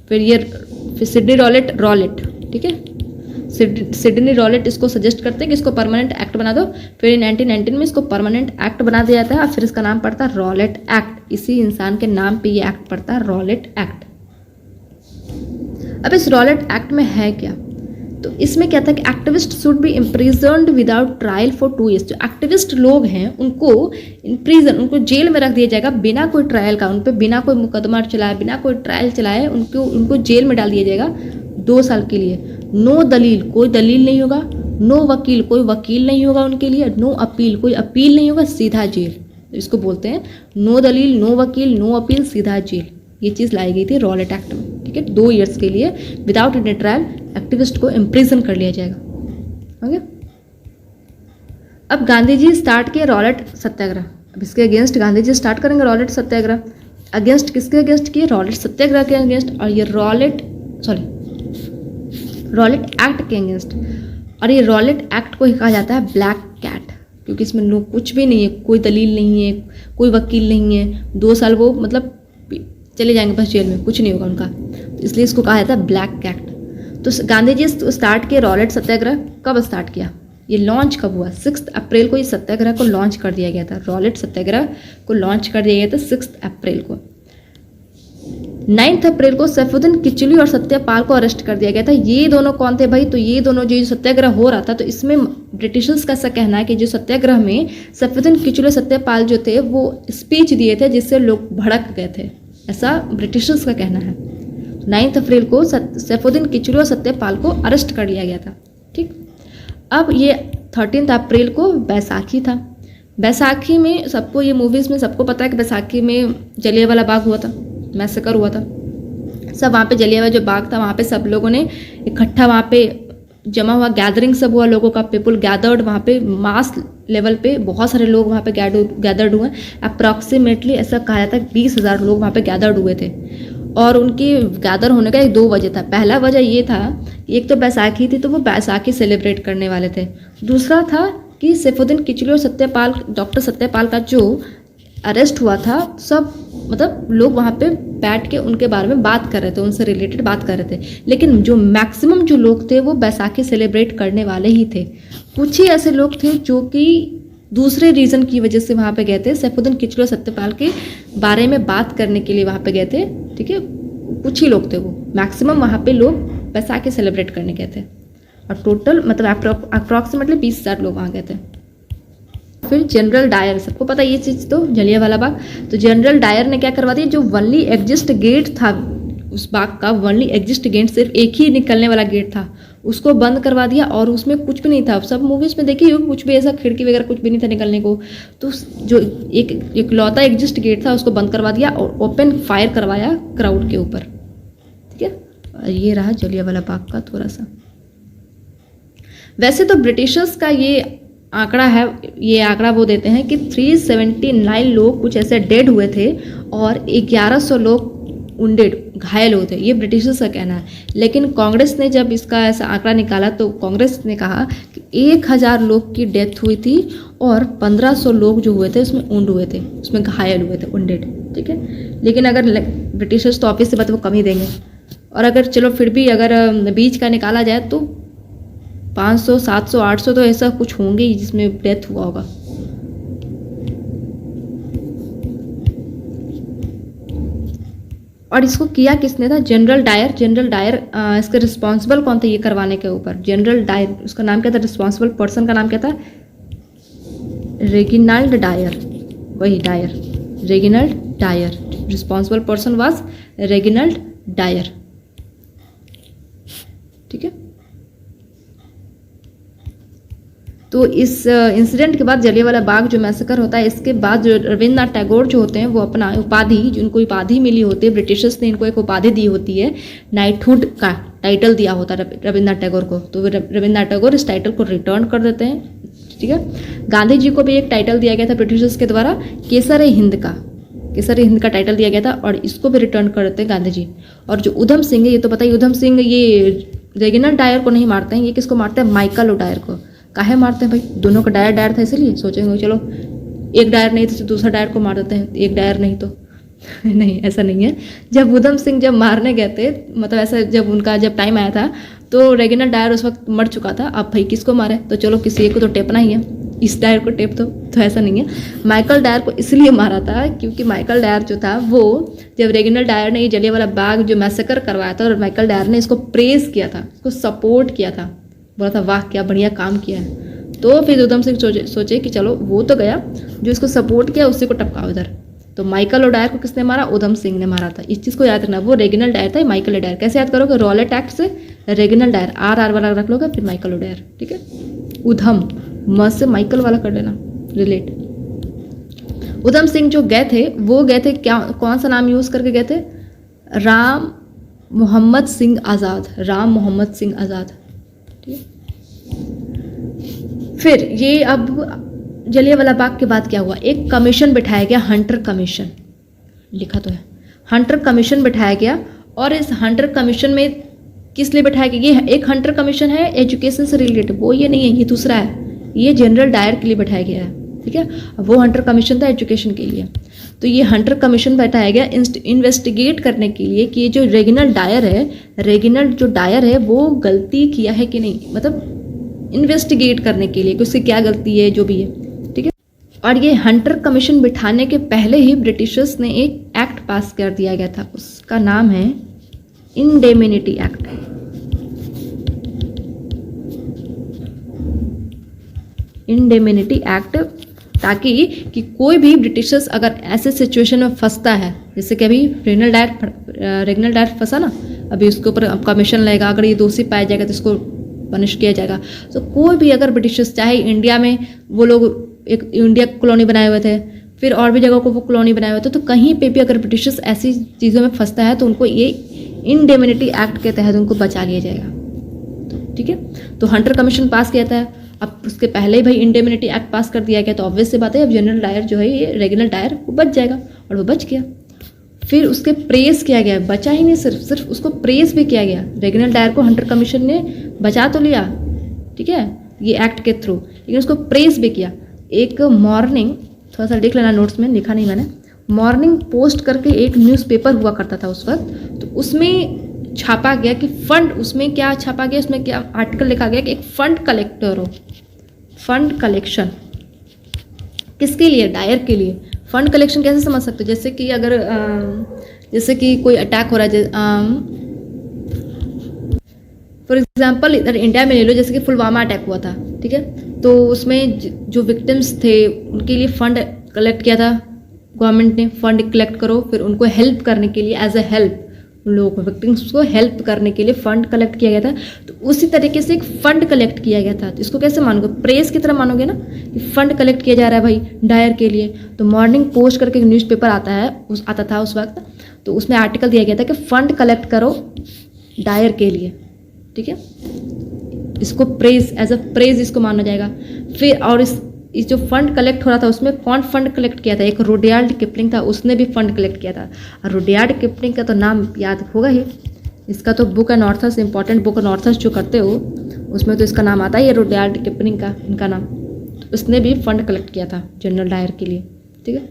Speaker 1: फिर सिडनी रॉलेट, ठीक है। सिडनी रॉलेट इसको सजेस्ट करते हैं कि इसको परमानेंट एक्ट बना दो। फिर 1919 में इसको परमानेंट एक्ट बना दिया जाता है और फिर इसका नाम पड़ता है रॉलेट एक्ट। इसी इंसान के नाम पे ये एक्ट पड़ता है, रॉलेट एक्ट। अब इस रॉलेट एक्ट में है क्या? तो इसमें क्या था कि activist should be imprisoned without trial for 2 years। जो एक्टिविस्ट लोग हैं उनको इम्प्रिजन, उनको जेल में रख दिया जाएगा बिना कोई ट्रायल का, उन पर बिना कोई मुकदमा चलाए, बिना कोई ट्रायल चलाए उनको जेल में डाल दिया जाएगा 2 साल के लिए। नो दलील, कोई दलील नहीं होगा। नो वकील, कोई वकील नहीं होगा उनके लिए। नो अपील, कोई अपील नहीं होगा, सीधा जेल। इसको बोलते हैं नो दलील, नो वकील, नो अपील, सीधा जेल। ये चीज़ लाई गई थी रॉलेट एक्ट में, ठीक है। 2 years के लिए विदाउट एनी ट्रायल एक्टिविस्ट को इम्प्रिजन कर लिया जाएगा, ओके। अब गांधी जी स्टार्ट किए रॉलेट सत्याग्रह। अब इसके अगेंस्ट गांधी जी स्टार्ट करेंगे रॉलेट सत्याग्रह। अगेंस्ट किसके अगेंस्ट किए? रॉलेट सत्याग्रह के अगेंस्ट। और ये रॉलेट एक्ट के अगेंस्ट। और ये रॉलेट एक्ट को ही कहा जाता है ब्लैक कैट, क्योंकि इसमें लोग कुछ भी नहीं है, कोई दलील नहीं है, कोई वकील नहीं है। 2 साल वो मतलब चले जाएंगे बस जेल में, कुछ नहीं होगा उनका, इसलिए इसको कहा जाता है ब्लैक कैट। तो गांधी जी स्टार्ट किए रॉलेट सत्याग्रह। कब स्टार्ट किया? ये लॉन्च कब हुआ? 6 अप्रैल को ये सत्याग्रह को लॉन्च कर दिया गया था। रॉलेट सत्याग्रह को लॉन्च कर दिया गया था 6 अप्रैल को। 9 अप्रैल को सैफुद्दीन किचलू और सत्यपाल को अरेस्ट कर दिया गया था। ये दोनों कौन थे भाई? तो ये दोनों जो सत्याग्रह हो रहा था, तो इसमें ब्रिटिशर्स का ऐसा कहना है कि जो सत्याग्रह में सैफुद्दीन किचलू सत्यपाल जो थे वो स्पीच दिए थे जिससे लोग भड़क गए थे, ऐसा ब्रिटिशर्स का कहना है। 9 अप्रैल को सैफुद्दीन किचलू और सत्यपाल को अरेस्ट कर लिया गया था, ठीक। अब ये 13 अप्रैल को बैसाखी था। बैसाखी में सबको, ये मूवीज़ में सबको पता है कि बैसाखी में जलियांवाला बाग हुआ था, मैसेकर हुआ था। सब वहाँ पे जलियांवाला जो बाग था वहाँ पे सब लोगों ने इकट्ठा वहाँ पे जमा हुआ, गैदरिंग सब हुआ लोगों का, पीपल गैदर्ड वहाँ पे, मास लेवल पे बहुत सारे लोग वहाँ पे गैदर्ड हुए। अप्रॉक्सीमेटली ऐसा कहा जाता है 20,000 लोग वहाँ पे गैदर्ड हुए थे। और उनकी गैदर होने का 2 वजह था। पहला वजह ये था, एक तो बैसाखी थी तो वो बैसाखी सेलिब्रेट करने वाले थे। दूसरा था कि सैफुद्दीन किचलू और डॉक्टर सत्यपाल का जो अरेस्ट हुआ था, सब मतलब लोग वहाँ पे बैठ के उनके बारे में बात कर रहे थे, उनसे रिलेटेड बात कर रहे थे। लेकिन जो मैक्सिमम जो लोग थे वो बैसाखी सेलिब्रेट करने वाले ही थे। कुछ ही ऐसे लोग थे जो कि दूसरे रीज़न की वजह से वहाँ पे गए थे, सैफुद्दीन किचलू और सत्यपाल के बारे में बात करने के लिए वहाँ पे गए थे। ठीक है, कुछ ही लोग थे वो, मैक्सिमम वहाँ पे लोग बैसाखी सेलिब्रेट करने गए थे। और टोटल मतलब अप्रॉक्सीमेटली 20,000 लोग वहाँ गए थे। फिर जनरल डायर, सबको पता है ये चीज़ तो, जलियांवाला बाग। तो जनरल डायर ने क्या करवा दिया, जो वनली एग्जिस्ट गेट था उस बाग का, वनली एग्जिस्ट गेट सिर्फ एक ही निकलने वाला गेट था, उसको बंद करवा दिया। और उसमें कुछ भी नहीं था, सब मूवीज़ में देखिए कुछ भी ऐसा खिड़की वगैरह कुछ भी नहीं था निकलने को। तो जो एक लौता एग्जिस्ट गेट था उसको बंद करवा दिया और ओपन फायर करवाया क्राउड के ऊपर। ठीक है, और ये रहा जलियांवाला बाग का थोड़ा सा। वैसे तो ब्रिटिशर्स का ये आंकड़ा है, ये आंकड़ा वो देते हैं कि 379 लोग कुछ ऐसे डेड हुए थे और 1100 लोग वुंडेड, घायल हुए थे, ये ब्रिटिशर्स का कहना है। लेकिन कांग्रेस ने जब इसका ऐसा आंकड़ा निकाला तो कांग्रेस ने कहा कि 1000 लोग की डेथ हुई थी और 1500 लोग जो हुए थे उसमें वुंड हुए थे, उसमें घायल हुए थे, वुंडेड। ठीक है, लेकिन अगर ब्रिटिशर्स तो ऑब्वियस सी बात वो कम ही देंगे। और अगर चलो फिर भी अगर बीच का निकाला जाए तो 500, 700, 800 तो ऐसा कुछ होंगे ही जिसमें डेथ हुआ होगा। और इसको किया किसने था, जनरल डायर। जनरल डायर इसके रिस्पॉन्सिबल कौन थे ये करवाने के ऊपर, जनरल डायर, उसका नाम क्या था, रिस्पॉन्सिबल पर्सन का नाम क्या था, रेगिनाल्ड डायर, वही Dyer, Reginald Dyer. Responsible person was Reginald Dyer. ठीक है, तो इस इंसिडेंट के बाद जलियांवाला बाग जो मैसेकर होता है, इसके बाद जो रविन्द्रनाथ टैगोर जो होते हैं वो अपना उपाधि, जिनको उपाधि मिली होती है, ब्रिटिशर्स ने इनको एक उपाधि दी होती है, नाइटहुड का टाइटल दिया होता है रविन्द्रनाथ टैगोर को। तो रविन्द्रनाथ टैगोर इस टाइटल को रिटर्न कर देते हैं। ठीक है, गांधी जी को भी एक टाइटल दिया गया था ब्रिटिशर्स के द्वारा, केसर हिंद का, केसर हिंद का टाइटल दिया गया था और इसको भी रिटर्न कर देते हैं गांधी जी। और जो उधम सिंह है, ये तो पता ही, उधम सिंह ये रेगिनाल्ड डायर को नहीं मारते हैं, ये किसको मारते हैं, माइकल ओडायर को। काहे मारते हैं भाई, दोनों का डायर डायर था इसलिए सोचेंगे चलो एक डायर नहीं तो दूसरा डायर को मार देते हैं, एक डायर नहीं तो नहीं, ऐसा नहीं है। जब उधम सिंह जब मारने गए थे, मतलब ऐसा जब उनका जब टाइम आया था तो रेगिनाल्ड डायर उस वक्त मर चुका था। अब भाई किसको मारे, तो चलो किसी एक को तो टेपना ही है, इस डायर को टेप दो। तो ऐसा नहीं है, माइकल डायर को इसलिए मारा था क्योंकि माइकल डायर जो था वो, जब रेगिनाल्ड डायर ने ये जलियांवाला बाग जो मैसेकर करवाया था और माइकल डायर ने इसको प्रेज किया था, इसको सपोर्ट किया था, बोला था वाह क्या बढ़िया काम किया है। तो फिर उधम सिंह सोचे कि चलो वो तो गया, जो इसको सपोर्ट किया उसी को टपकाओ इधर। तो माइकल ओडायर को किसने मारा, उधम सिंह ने मारा था। इस चीज़ को याद रखना, वो रेगिनाल्ड डायर था, माइकल ओडायर। कैसे याद करोगे, रॉलेट एक्ट से रेगिनाल्ड डायर, आर वाला रख लोगे, फिर माइकल ओडायर। ठीक है, उधम म से माइकल वाला कर लेना रिलेट। उधम सिंह जो गए थे वो गए थे क्या, कौन सा नाम यूज़ करके गए थे, राम मोहम्मद सिंह आज़ाद, राम मोहम्मद सिंह आज़ाद। फिर ये अब जलियांवाला बाग के बाद क्या हुआ, एक कमीशन बिठाया गया, हंटर कमीशन, लिखा तो है, हंटर कमीशन बिठाया गया। और इस हंटर कमीशन में किस लिए बिठाया गया, ये एक हंटर कमीशन है एजुकेशन से रिलेटेड, वो ये नहीं है, ये दूसरा है, ये जनरल डायर के लिए बिठाया गया है। ठीक है, वो हंटर कमीशन था एजुकेशन के लिए। तो ये हंटर कमीशन बैठाया गया इन्वेस्टिगेट करने के लिए कि ये जो रेगिनाल्ड डायर है, रेगिनाल्ड जो डायर है वो गलती किया है कि नहीं, मतलब इन्वेस्टिगेट करने के लिए कि उससे क्या गलती है जो भी है। ठीक है, और ये हंटर कमीशन बिठाने के पहले ही ब्रिटिशर्स ने एक एक्ट पास कर दिया गया था, उसका नाम है इंडेमिनिटी एक्ट। इंडेमिनिटी एक्ट, ताकि कि कोई भी ब्रिटिशर्स अगर ऐसे सिचुएशन में फंसता है, जैसे कि अभी रेगिनाल्ड डायर फंसा ना, अभी उसके ऊपर कमीशन लगेगा, अगर ये दोषी पाया जाएगा तो इसको पनिश किया जाएगा। तो कोई भी अगर ब्रिटिशर्स, चाहे इंडिया में वो लोग एक इंडिया कॉलोनी बनाए हुए थे, फिर और भी जगहों को वो कॉलोनी बनाए हुए थे, तो कहीं पे भी अगर ब्रिटिशर्स ऐसी चीज़ों में फंसता है तो उनको ये इंडेमिनिटी एक्ट के तहत उनको बचा लिया जाएगा। ठीक है, तो हंटर कमीशन पास किया था, अब उसके पहले ही भाई इंडेमिनिटी एक्ट पास कर दिया गया, तो ऑब्वियस सी बात है अब जनरल डायर जो है, ये रेगिनाल्ड डायर वो बच जाएगा, और वो बच गया। फिर उसके प्रेस किया गया, बचा ही नहीं, सिर्फ उसको प्रेस भी किया गया। रेगिनाल्ड डायर को हंटर कमीशन ने बचा तो लिया, ठीक है, ये एक्ट के थ्रू, लेकिन उसको प्रेस भी किया। एक मॉर्निंग, थोड़ा सा देख लेना नोट्स में, लिखा नहीं मैंने, मॉर्निंग पोस्ट करके एक न्यूज़पेपर हुआ करता था उस वक्त, तो उसमें छापा गया कि फंड, उसमें क्या छापा गया, उसमें क्या आर्टिकल लिखा गया कि एक फंड कलेक्टर हो, फंड कलेक्शन किसके लिए, डायर के लिए। फंड कलेक्शन कैसे समझ सकते हो, जैसे कि अगर जैसे कि कोई अटैक हो रहा है, फॉर एग्जाम्पल इधर इंडिया में ले लो, जैसे कि पुलवामा अटैक हुआ था, ठीक है, तो उसमें जो विक्टिम्स थे उनके लिए फंड कलेक्ट किया था गवर्नमेंट ने। फंड कलेक्ट करो, फिर उनको हेल्प करने के लिए, एज ए हेल्प, उन लोगों को, विक्टिम्स को हेल्प करने के लिए फंड कलेक्ट किया गया था। तो उसी तरीके से एक फंड कलेक्ट किया गया था। तो इसको कैसे मानोगे, प्रेस की तरह मानोगे ना, कि फंड कलेक्ट किया जा रहा है भाई डायर के लिए। तो मॉर्निंग पोस्ट करके एक न्यूज़पेपर आता था उस वक्त, तो उसमें आर्टिकल दिया गया था कि फंड कलेक्ट करो डायर के लिए, ठीक है। इसको प्रेज, एज अ प्रेज इसको माना जाएगा। फिर और इस जो फंड कलेक्ट हो रहा था उसमें कौन फंड कलेक्ट किया था, एक रुडयार्ड किपलिंग था, उसने भी फंड कलेक्ट किया था। और रुडयार्ड किपलिंग का तो नाम याद होगा ही, इसका तो book and authors, important book and authors जो करते हो उसमें तो इसका नाम आता ही है, रुडयार्ड किपलिंग का इनका नाम। तो उसने भी फंड कलेक्ट किया था जनरल डायर के लिए, ठीक है।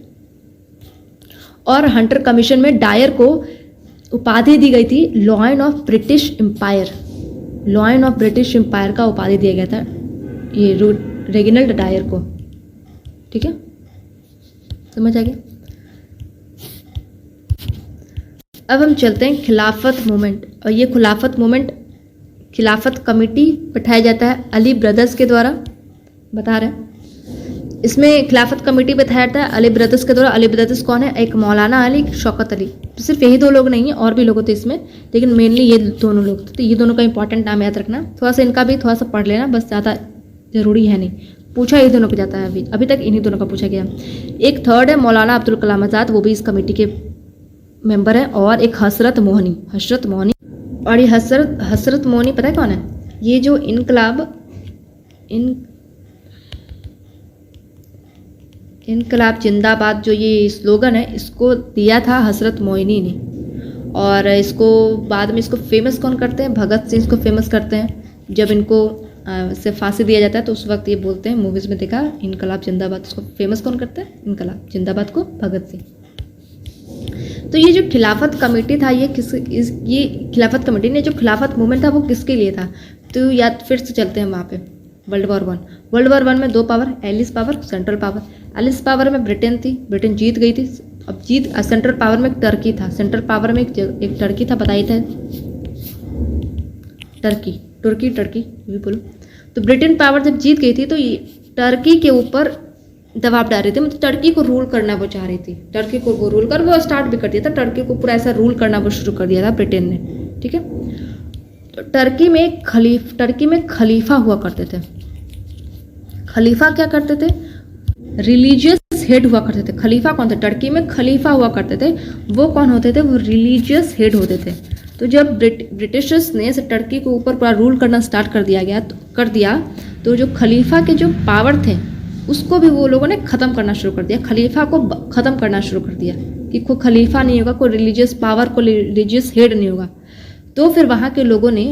Speaker 1: और हंटर कमीशन में डायर को उपाधि दी गई थी lion of British empire, lion of British empire का उपाधि दिया गया था ये रेगिनल्ड डायर को, ठीक है, समझ आ गया। अब हम चलते हैं खिलाफत मूवमेंट। और ये खिलाफत मूवमेंट, खिलाफत कमेटी बैठाया जाता है अली ब्रदर्स के द्वारा, बता रहे हैं। इसमें खिलाफत कमेटी बैठाया जाता है अली ब्रदर्स के द्वारा। अली ब्रदर्स कौन है, एक मौलाना अली, शौकत अली। तो सिर्फ यही दो लोग नहीं हैं, और भी लोग थे इसमें, लेकिन मेनली ये दोनों लोग थे। तो ये दोनों का इंपॉर्टेंट नाम याद रखना, थोड़ा सा इनका भी थोड़ा सा पढ़ लेना, बस ज़्यादा जरूरी है नहीं, पूछा ये दोनों को जाता है, अभी तक इन्हीं दोनों का पूछा गया। एक थर्ड है मौलाना अब्दुल कलाम आज़ाद, वो भी इस कमेटी के मेंबर है। और एक हसरत मोहनी, हसरत मोहनी। और ये हसरत मोहनी पता है कौन है, ये जो इनकलाब जिंदाबाद जो ये स्लोगन है, इसको दिया था हसरत मोइनी ने। और इसको बाद में इसको फेमस कौन करते हैं, भगत सिंह इसको फेमस करते हैं। जब इनको से फांसी दिया जाता है तो उस वक्त ये बोलते हैं, मूवीज़ में देखा, इनकलाब जिंदाबाद। इसको फेमस कौन करते हैं, इनकलाब जिंदाबाद को भगत सिंह। तो ये जो खिलाफत कमेटी था, ये खिलाफत कमेटी ने जो खिलाफत मूवमेंट था वो किसके लिए था। तो याद फिर से चलते हैं वहाँ पे, वर्ल्ड वॉर वन में दो power, allies power, central power. Allies power में ब्रिटेन थी, ब्रिटेन जीत गई थी। अब सेंट्रल पावर में एक टर्की था, सेंट्रल पावर में एक टर्की था, बताई था, टर्की भी बोलो। तो ब्रिटेन पावर जब जीत गई थी तो ये टर्की के ऊपर दबाव डाल रही थी, मतलब टर्की को रूल करना वो चाह रही थी। टर्की को वो रूल कर, वो स्टार्ट भी कर दिया था, टर्की को पूरा ऐसा रूल करना वो शुरू कर दिया था ब्रिटेन ने, ठीक है। तो टर्की में खलीफा हुआ करते थे। खलीफा क्या करते थे, रिलीजियस हेड हुआ करते थे। खलीफा कौन थे, टर्की में खलीफा हुआ करते थे, वो कौन होते थे, वो रिलीजियस हेड होते थे। तो जब ब्रिटिशर्स ने टर्की के ऊपर पूरा रूल करना स्टार्ट कर दिया तो जो खलीफा के जो पावर थे उसको भी वो लोगों ने ख़त्म करना शुरू कर दिया। खलीफा को ख़त्म करना शुरू कर दिया कि कोई खलीफा नहीं होगा, कोई रिलीजियस पावर, कोई रिलीजियस हेड नहीं होगा। तो फिर वहाँ के लोगों ने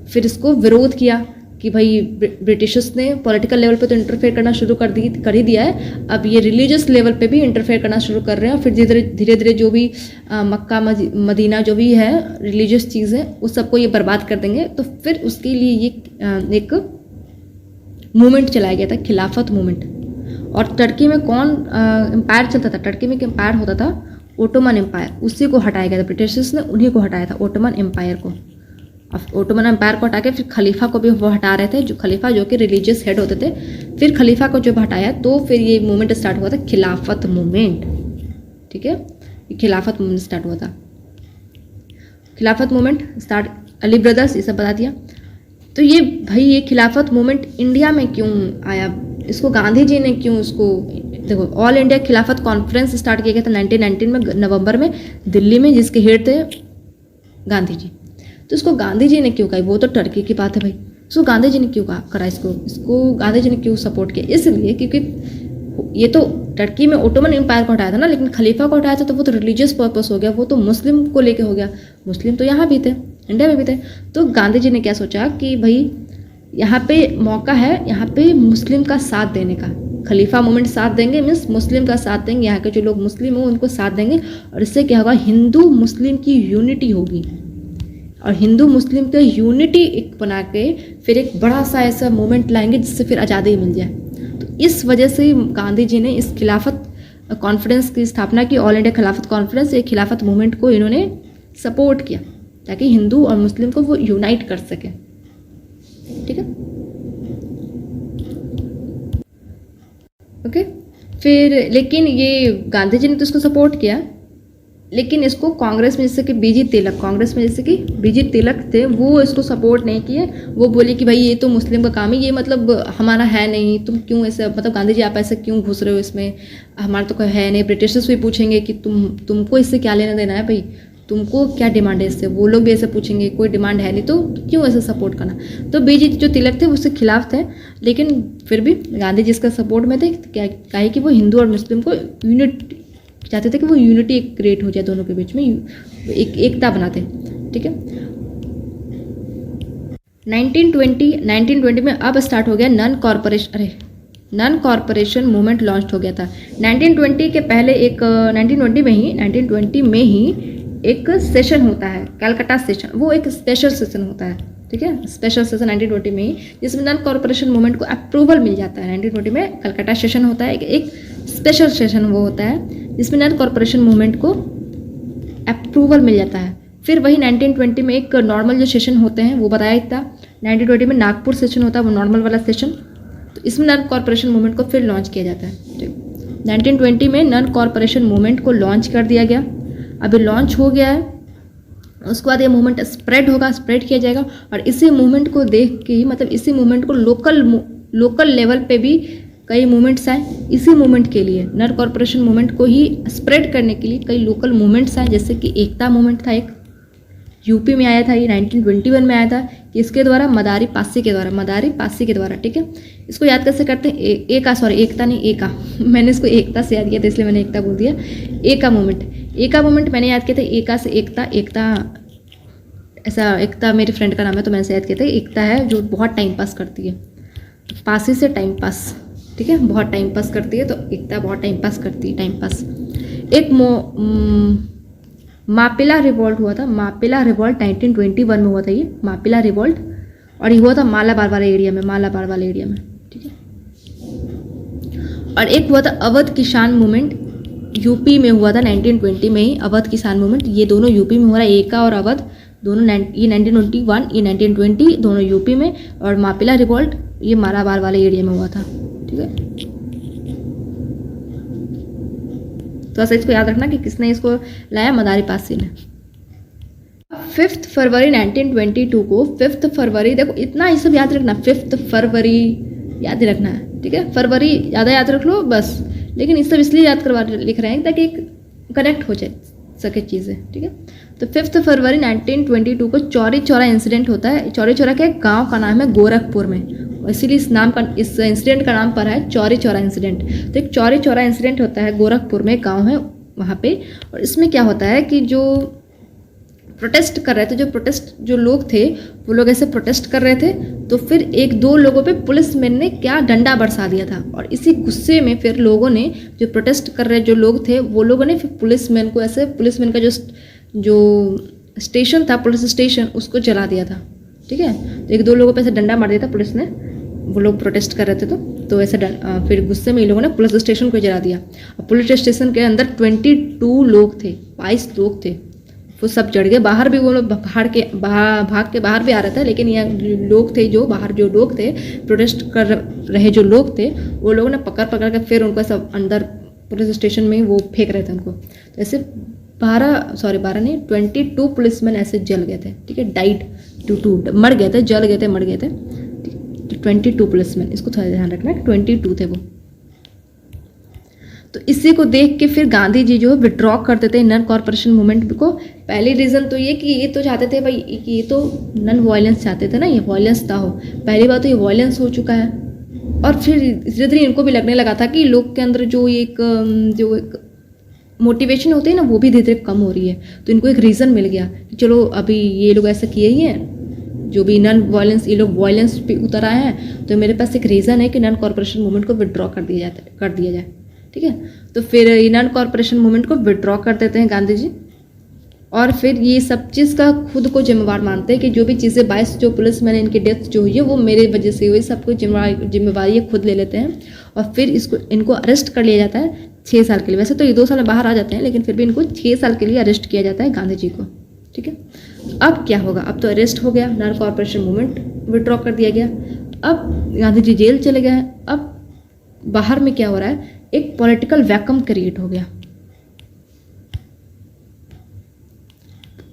Speaker 1: फिर इसको विरोध किया कि भाई ब्रिटिशर्स ने पॉलिटिकल लेवल पे तो इंटरफेयर करना शुरू कर ही दिया है, अब ये रिलीजियस लेवल पे भी इंटरफेयर करना शुरू कर रहे हैं। और फिर धीरे धीरे जो भी मक्का मदीना जो भी है रिलीजियस चीज़ें, उस सबको ये बर्बाद कर देंगे। तो फिर उसके लिए ये एक मूवमेंट चलाया गया था, खिलाफत मूवमेंट। और टर्की में कौन एम्पायर चलता था, टर्की में एक एम्पायर होता था ओटोमन एम्पायर, उसी को हटाया गया था, ब्रिटिशर्स ने उन्हीं को हटाया था, ओटोमन एम्पायर को। अब ओटोमन एम्पायर को हटा के फिर खलीफा को भी वो हटा रहे थे, जो खलीफा जो कि रिलीजियस हेड होते थे। फिर खलीफा को जब हटाया तो फिर ये मूवमेंट स्टार्ट हुआ था, खिलाफत मूवमेंट, ठीक है। ये खिलाफत मूवमेंट स्टार्ट हुआ था, खिलाफत मूवमेंट स्टार्ट, अली ब्रदर्स, ये सब बता दिया। तो ये भाई ये खिलाफत मूवमेंट इंडिया में क्यों आया, इसको गांधी जी ने क्यों इसको, देखो ऑल इंडिया खिलाफत कॉन्फ्रेंस स्टार्ट किया गया था 1919 में नवंबर में दिल्ली में, जिसके हेड थे गांधी जी। तो इसको गांधी जी ने क्यों कहा, वो तो टर्की की बात है भाई, इसको गांधी जी ने क्यों करा, इसको गांधी जी ने क्यों सपोर्ट किया, इसलिए क्योंकि ये तो टर्की में ओटोमन एम्पायर को हटाया था ना, लेकिन खलीफा को हटाया था तो वो तो रिलीजियस पर्पस हो गया, वो तो मुस्लिम को लेके हो गया, मुस्लिम तो यहाँ भी थे, इंडिया में भी थे। तो गांधी जी ने क्या सोचा कि भाई यहाँ पे मौका है, यहाँ पे मुस्लिम का साथ देने का, खलीफा मूवमेंट साथ देंगे, मीन्स मुस्लिम का साथ देंगे, यहाँ के जो लोग मुस्लिम हो उनको साथ देंगे, और इससे क्या होगा, हिंदू मुस्लिम की यूनिटी होगी, और हिंदू मुस्लिम का यूनिटी एक बना के फिर एक बड़ा सा ऐसा मूवमेंट लाएंगे जिससे फिर आज़ादी मिल जाए। तो इस वजह से गांधी जी ने इस खिलाफत कॉन्फ्रेंस की स्थापना की, ऑल इंडिया खिलाफत कॉन्फ्रेंस, ये खिलाफत मूवमेंट को इन्होंने सपोर्ट किया ताकि हिंदू और मुस्लिम को वो यूनाइट कर सके। ठीक है, ओके। फिर लेकिन ये गांधी जी ने तो इसको सपोर्ट किया, लेकिन इसको कांग्रेस में जैसे कि बीजी तिलक, कांग्रेस में जैसे कि बीजी तिलक थे, वो इसको सपोर्ट नहीं किए। वो बोले कि भाई ये तो मुस्लिम का काम है, ये मतलब हमारा है नहीं, तुम क्यों ऐसे, मतलब गांधी जी आप ऐसे क्यों घुस रहे हो इसमें, हमारा तो कोई है नहीं। ब्रिटिशर्स भी पूछेंगे कि तुमको इससे क्या लेना देना है भाई, तुमको क्या डिमांड है इससे, वो लोग भी ऐसे पूछेंगे, कोई डिमांड है नहीं तो क्यों ऐसे सपोर्ट करना। तो बीजी जो तिलक थे उसके खिलाफ थे, लेकिन फिर भी गांधी जी इसका सपोर्ट में थे, क्या कहे कि वो हिंदू और मुस्लिम को यूनिट चाहते थे, कि वो यूनिटी एक क्रिएट हो जाए दोनों के बीच में, एक एकता बनाते। ठीक है, 1920 में अब स्टार्ट हो गया नन कॉरपोरेशन मूवमेंट लॉन्च हो गया था। 1920 के पहले एक 1920 में ही एक सेशन होता है, कलकत्ता सेशन, वो एक स्पेशल सेशन होता है। ठीक है, स्पेशल सेशन 1920 में ही, जिसमें नन कॉरपोरेशन मूवमेंट को अप्रूवल मिल जाता है। 1920 में कलकत्ता सेशन होता है, एक स्पेशल सेशन वो होता है जिसमें नन कॉरपोरेशन मूवमेंट को अप्रूवल मिल जाता है। फिर वही 1920 में एक नॉर्मल जो सेशन होते हैं वो बताया था। 1920 में नागपुर सेशन होता है, वो नॉर्मल वाला सेशन, तो इसमें नन कॉरपोरेशन मूवमेंट को फिर लॉन्च किया जाता है। ठीक, 1920 में नन कॉरपोरेशन मूवमेंट को लॉन्च कर दिया गया, अभी लॉन्च हो गया है। उसके बाद ये मूवमेंट स्प्रेड किया जाएगा, और इसी मूवमेंट को देख के ही, मतलब इसी मूवमेंट को लोकल लेवल पे भी कई मूवमेंट्स आए। इसी मूवमेंट के लिए, नन कॉरपोरेशन मूवमेंट को ही स्प्रेड करने के लिए कई लोकल मूवमेंट्स आए, जैसे कि एकता मूवमेंट था, एक यूपी में आया था, ये 1921 में आया था, किसके द्वारा, मदारी पासी के द्वारा। ठीक है, इसको याद कैसे करते हैं, एकता नहीं, एका मैंने इसको एकता से याद किया था, इसलिए मैंने एकता बोल दिया। एका मूवमेंट मैंने याद किया था, एका से एकता ऐसा, एकता मेरी फ्रेंड का नाम है तो मैंने याद किया था। एकता है जो बहुत टाइम पास करती है, पासी से टाइम पास। ठीक है, बहुत टाइम पास करती है, तो एकता बहुत टाइम पास करती है, टाइम पास। एक मापिला रिवॉल्ट हुआ था, मापिला रिवॉल्ट 1921 में हुआ था, ये मापिला रिवॉल्ट, और ये हुआ था मालाबार वाले एरिया में। ठीक है, और एक हुआ था अवध किसान मूवमेंट, यूपी में हुआ था 1920 में ही, अवध किसान मूवमेंट, ये दोनों यूपी में हो रहा है, एका और अवध दोनों, ये 1921, ये 1920 दोनों यूपी में, और मापिला रिवॉल्ट ये मालाबार वाले एरिया में हुआ था। ठीक है, तो ऐसा इसको याद रखना कि किसने इसको लाया, मदारी पासी ने। 5 फरवरी 1922 को, 5 फरवरी, देखो इतना ये सब याद रखना, 5 फरवरी याद ही रखना है। ठीक है, फरवरी ज़्यादा याद रख लो बस, लेकिन ये सब इसलिए याद करवा लिख रहे हैं ताकि कनेक्ट हो जाए सके चीज़ें। ठीक है, तो 5 फरवरी 1922 को चौरी चौरा इंसिडेंट होता है। चौरी चौरा के गांव का नाम है गोरखपुर में, इसीलिए इस इंसिडेंट का नाम पर है चौरी चौरा इंसिडेंट। तो एक चौरी चौरा इंसिडेंट होता है, गोरखपुर में गांव है वहाँ पे, और इसमें क्या होता है कि जो प्रोटेस्ट कर रहे थे, जो लोग थे वो लोग ऐसे प्रोटेस्ट कर रहे थे, तो फिर 1-2 लोगों पे पुलिसमैन ने क्या डंडा बरसा दिया था, और इसी गुस्से में फिर लोगों ने, जो प्रोटेस्ट कर रहे जो लोग थे वो लोगों ने फिर पुलिसमैन का जो स्टेशन था, पुलिस स्टेशन, उसको जला दिया था। ठीक है, तो 1-2 लोगों पे ऐसे डंडा मार दिया था पुलिस ने, वो लोग प्रोटेस्ट कर रहे थे, तो ऐसे फिर गुस्से में इन लोगों ने पुलिस स्टेशन को जला दिया। और पुलिस स्टेशन के अंदर 22 लोग थे, 22 लोग थे, वो सब जड़ गए। बाहर भी वो लोग भाग के बाहर भी आ रहा था, लेकिन यहाँ लोग थे, जो बाहर जो लोग थे प्रोटेस्ट कर रहे जो लोग थे, वो लोगों ने पकड़ के फिर उनको सब अंदर पुलिस स्टेशन में वो फेंक रहे थे उनको। तो ऐसे 22 पुलिसमैन ऐसे जल गए थे। ठीक है, डाइड टू मर गए थे, जल गए थे, मर गए थे। 22 पुलिसमैन, इसको थोड़ा ध्यान रखना, 22 थे वो। तो इसी को देख के फिर गांधी जी जो है विड्रॉ करते थे नन कॉरपोरेशन मूवमेंट को। पहली रीज़न तो ये कि ये तो चाहते थे भाई कि ये तो नन वायलेंस चाहते थे ना, ये वायलेंस था हो, पहली बात तो ये वायलेंस हो चुका है। और फिर धीरे धीरे इनको भी लगने लगा था कि लोग के अंदर जो एक मोटिवेशन होती है ना, वो भी धीरे धीरे कम हो रही है। तो इनको एक रीज़न मिल गया कि चलो अभी ये लोग ऐसा किए ही हैं, जो भी नॉन वायलेंस, ये लोग वायलेंस पे उतर आए हैं, तो मेरे पास एक रीज़न है कि नॉन कॉरपोरेशन मूवमेंट को विड्रॉ कर दिया जाए। ठीक है, तो फिर ये नॉन कॉरपोरेशन मूवमेंट को विड्रॉ कर देते हैं गांधी जी, और फिर ये सब चीज़ का खुद को जिम्मेवार मानते हैं कि जो भी चीज़ें 22 जो पुलिस मैंने इनकी डेथ जो हुई है वो मेरे वजह से हुई, सबको जिम्मेवारी ये खुद ले लेते हैं। और फिर इनको अरेस्ट कर लिया जाता है 6 साल के लिए। वैसे तो ये 2 साल में बाहर आ जाते हैं, लेकिन फिर भी इनको 6 साल के लिए अरेस्ट किया जाता है गांधी जी को। ठीक है, अब क्या होगा? अब तो अरेस्ट हो गया, नॉन कॉरपोरेशन मूवमेंट विड्रॉ कर दिया गया, अब गांधी जी जेल चले गए। अब बाहर में क्या हो रहा है? एक पॉलिटिकल वैक्यूम क्रिएट हो गया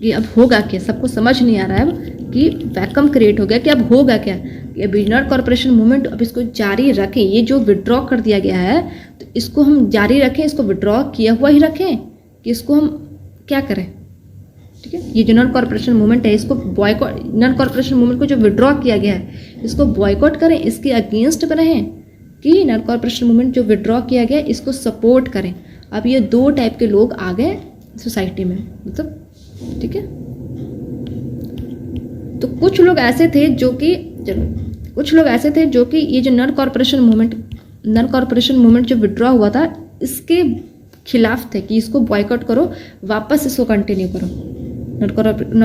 Speaker 1: कि अब होगा क्या, सबको समझ नहीं आ रहा है अब कि वैक्यूम क्रिएट हो गया कि अब होगा क्या, कि अब नॉन कॉरपोरेशन मूवमेंट अब इसको जारी रखें, ये जो विड्रॉ कर दिया गया है तो इसको हम जारी रखें, इसको विड्रॉ किया हुआ ही रखें कि इसको हम क्या करें। ठीक है, ये जो नॉन कॉरपोरेशन मूवमेंट है इसको बॉयकॉट, नॉन कॉरपोरेशन मूवमेंट को जो विड्रॉ किया गया है इसको बॉयकॉट करें, इसके अगेंस्ट रहें कि नॉन कॉरपोरेशन मूवमेंट जो विड्रॉ किया गया इसको सपोर्ट करें। अब ये 2 टाइप के लोग आ गए सोसाइटी में, मतलब ठीक है। तो कुछ लोग ऐसे थे जो कि ये जो नॉन कॉरपोरेशन मूवमेंट जो विड्रॉ हुआ था इसके खिलाफ थे कि इसको बॉयकॉट करो, वापस इसको कंटिन्यू करो, नॉन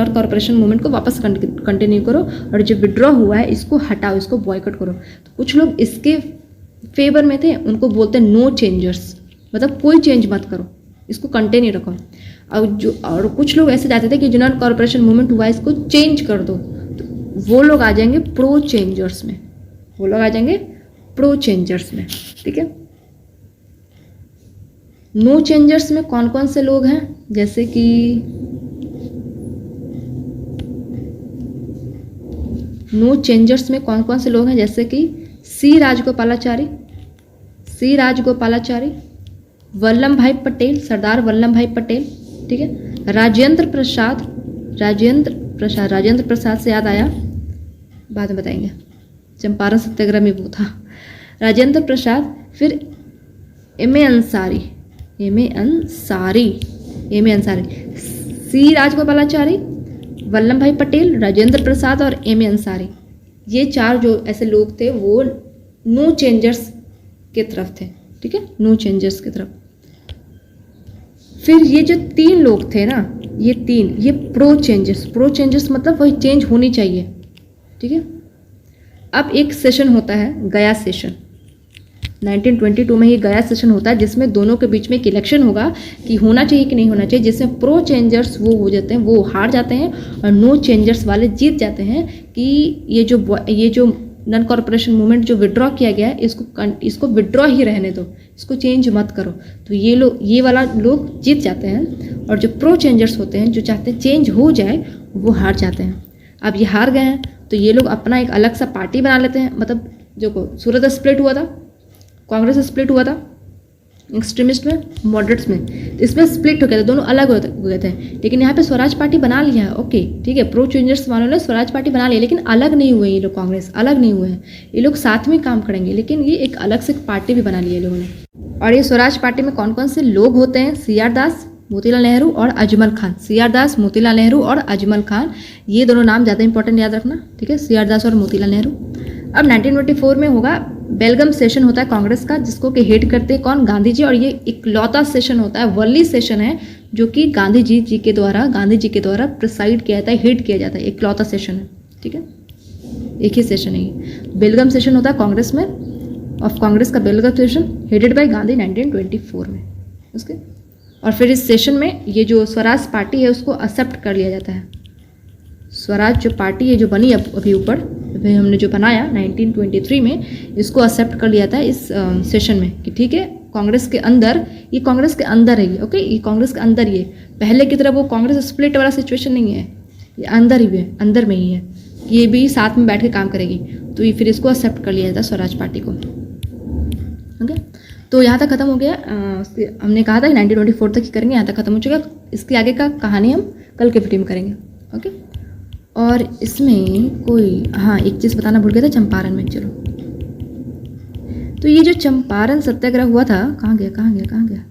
Speaker 1: कॉरपोरेशन मूवमेंट को वापस कंटिन्यू करो, और जो विड्रॉ हुआ है इसको हटाओ, इसको बॉयकॉट करो। तो कुछ लोग इसके फेवर में थे, उनको बोलते हैं नो चेंजर्स, मतलब कोई चेंज मत करो, इसको कंटिन्यू रखो। और कुछ लोग ऐसे जाते थे कि जो नॉन कॉरपोरेशन मूवमेंट हुआ है इसको चेंज कर दो, तो वो लोग आ जाएंगे प्रो चेंजर्स में, ठीक है। नो चेंजर्स में कौन कौन से लोग हैं? जैसे कि नो चेंजर्स में कौन कौन से लोग हैं? जैसे कि सी राजगोपालाचारी, वल्लभ भाई पटेल, सरदार वल्लभ भाई पटेल, ठीक है। राजेंद्र प्रसाद से याद आया, बाद में बताएंगे, चंपारण सत्याग्रह में वो था राजेंद्र प्रसाद। फिर एम ए अंसारी, सी राजगोपालाचारी, वल्लभ भाई पटेल, राजेंद्र प्रसाद और एम ए अंसारी, ये 4 जो ऐसे लोग थे वो नो चेंजर्स के तरफ थे, ठीक है, नो चेंजर्स की तरफ। फिर ये जो 3 लोग थे ना, ये प्रो चेंजर्स मतलब वही चेंज होनी चाहिए, ठीक है। अब एक सेशन होता है गया सेशन, 1922 में ये गया सेशन होता है जिसमें दोनों के बीच में एक इलेक्शन होगा कि होना चाहिए कि नहीं होना चाहिए, जिसमें प्रो चेंजर्स वो हो जाते हैं, वो हार जाते हैं, और नो चेंजर्स वाले जीत जाते हैं कि ये जो नॉन कॉरपोरेशन मूवमेंट जो विड्रॉ किया गया है इसको विड्रॉ ही रहने दो, इसको चेंज मत करो। तो ये वाला लोग जीत जाते हैं, और जो प्रो चेंजर्स होते हैं जो चाहते हैं चेंज हो जाए वो हार जाते हैं। अब ये हार गए हैं तो ये लोग अपना एक अलग सा पार्टी बना लेते हैं, मतलब जो सूरत स्प्लिट हुआ था, कांग्रेस स्प्लिट हुआ था एक्सट्रीमिस्ट में, मॉडरेट्स में, तो इसमें स्प्लिट हो गया था, दोनों अलग हो गए थे। लेकिन यहाँ पे स्वराज पार्टी बना लिया है, ओके ठीक है, प्रो चेंजर्स वालों ने स्वराज पार्टी बना लिया, लेकिन अलग नहीं हुए ये लोग, कांग्रेस अलग नहीं हुए हैं, ये लोग साथ में काम करेंगे, लेकिन ये एक अलग से पार्टी भी बना लिया लोगों ने। और ये स्वराज पार्टी में कौन कौन से लोग होते हैं? CR दास, मोतीलाल नेहरू और अजमल खान। CR दास, मोतीलाल नेहरू और अजमल खान, ये दोनों नाम ज़्यादा इंपॉर्टेंट याद रखना, ठीक है, CR दास और मोतीलाल नेहरू। अब 1924 में होगा बेलगम सेशन होता है कांग्रेस का, जिसको कि हेड करते हैं कौन? गांधी जी। और ये इकलौता सेशन होता है, वर्ली सेशन है, जो कि गांधी जी के द्वारा प्रिसाइड किया जाता है, हेड किया जाता है, इकलौता सेशन है, ठीक है, एक ही सेशन है ये। बेलगम सेशन होता है कांग्रेस में, ऑफ कांग्रेस का Belgaum session headed by Gandhi 1924 में, उसके। और फिर इस सेशन में ये जो स्वराज पार्टी है उसको एक्सेप्ट कर लिया जाता है। स्वराज जो पार्टी है जो बनी अभी ऊपर अभी हमने जो बनाया 1923 में, इसको एक्सेप्ट कर लिया था इस सेशन में कि ठीक है, कांग्रेस के अंदर है ये, ओके, ये कांग्रेस के अंदर ही है, पहले की तरह वो कांग्रेस स्प्लिट वाला सिचुएशन नहीं है, ये अंदर में ही है, ये भी साथ में बैठ के काम करेगी। तो ये फिर इसको एक्सेप्ट कर लिया जाता है स्वराज पार्टी को, ओके। तो यहाँ तक खत्म हो गया, हमने कहा था 1924 तक ही करेंगे, यहाँ तक खत्म हो चुका। इसके आगे का कहानी हम कल के वीडियो में करेंगे, ओके। और इसमें एक चीज़ बताना भूल गया था, चंपारण में, चलो। तो ये जो चंपारण सत्याग्रह हुआ था, कहाँ गया,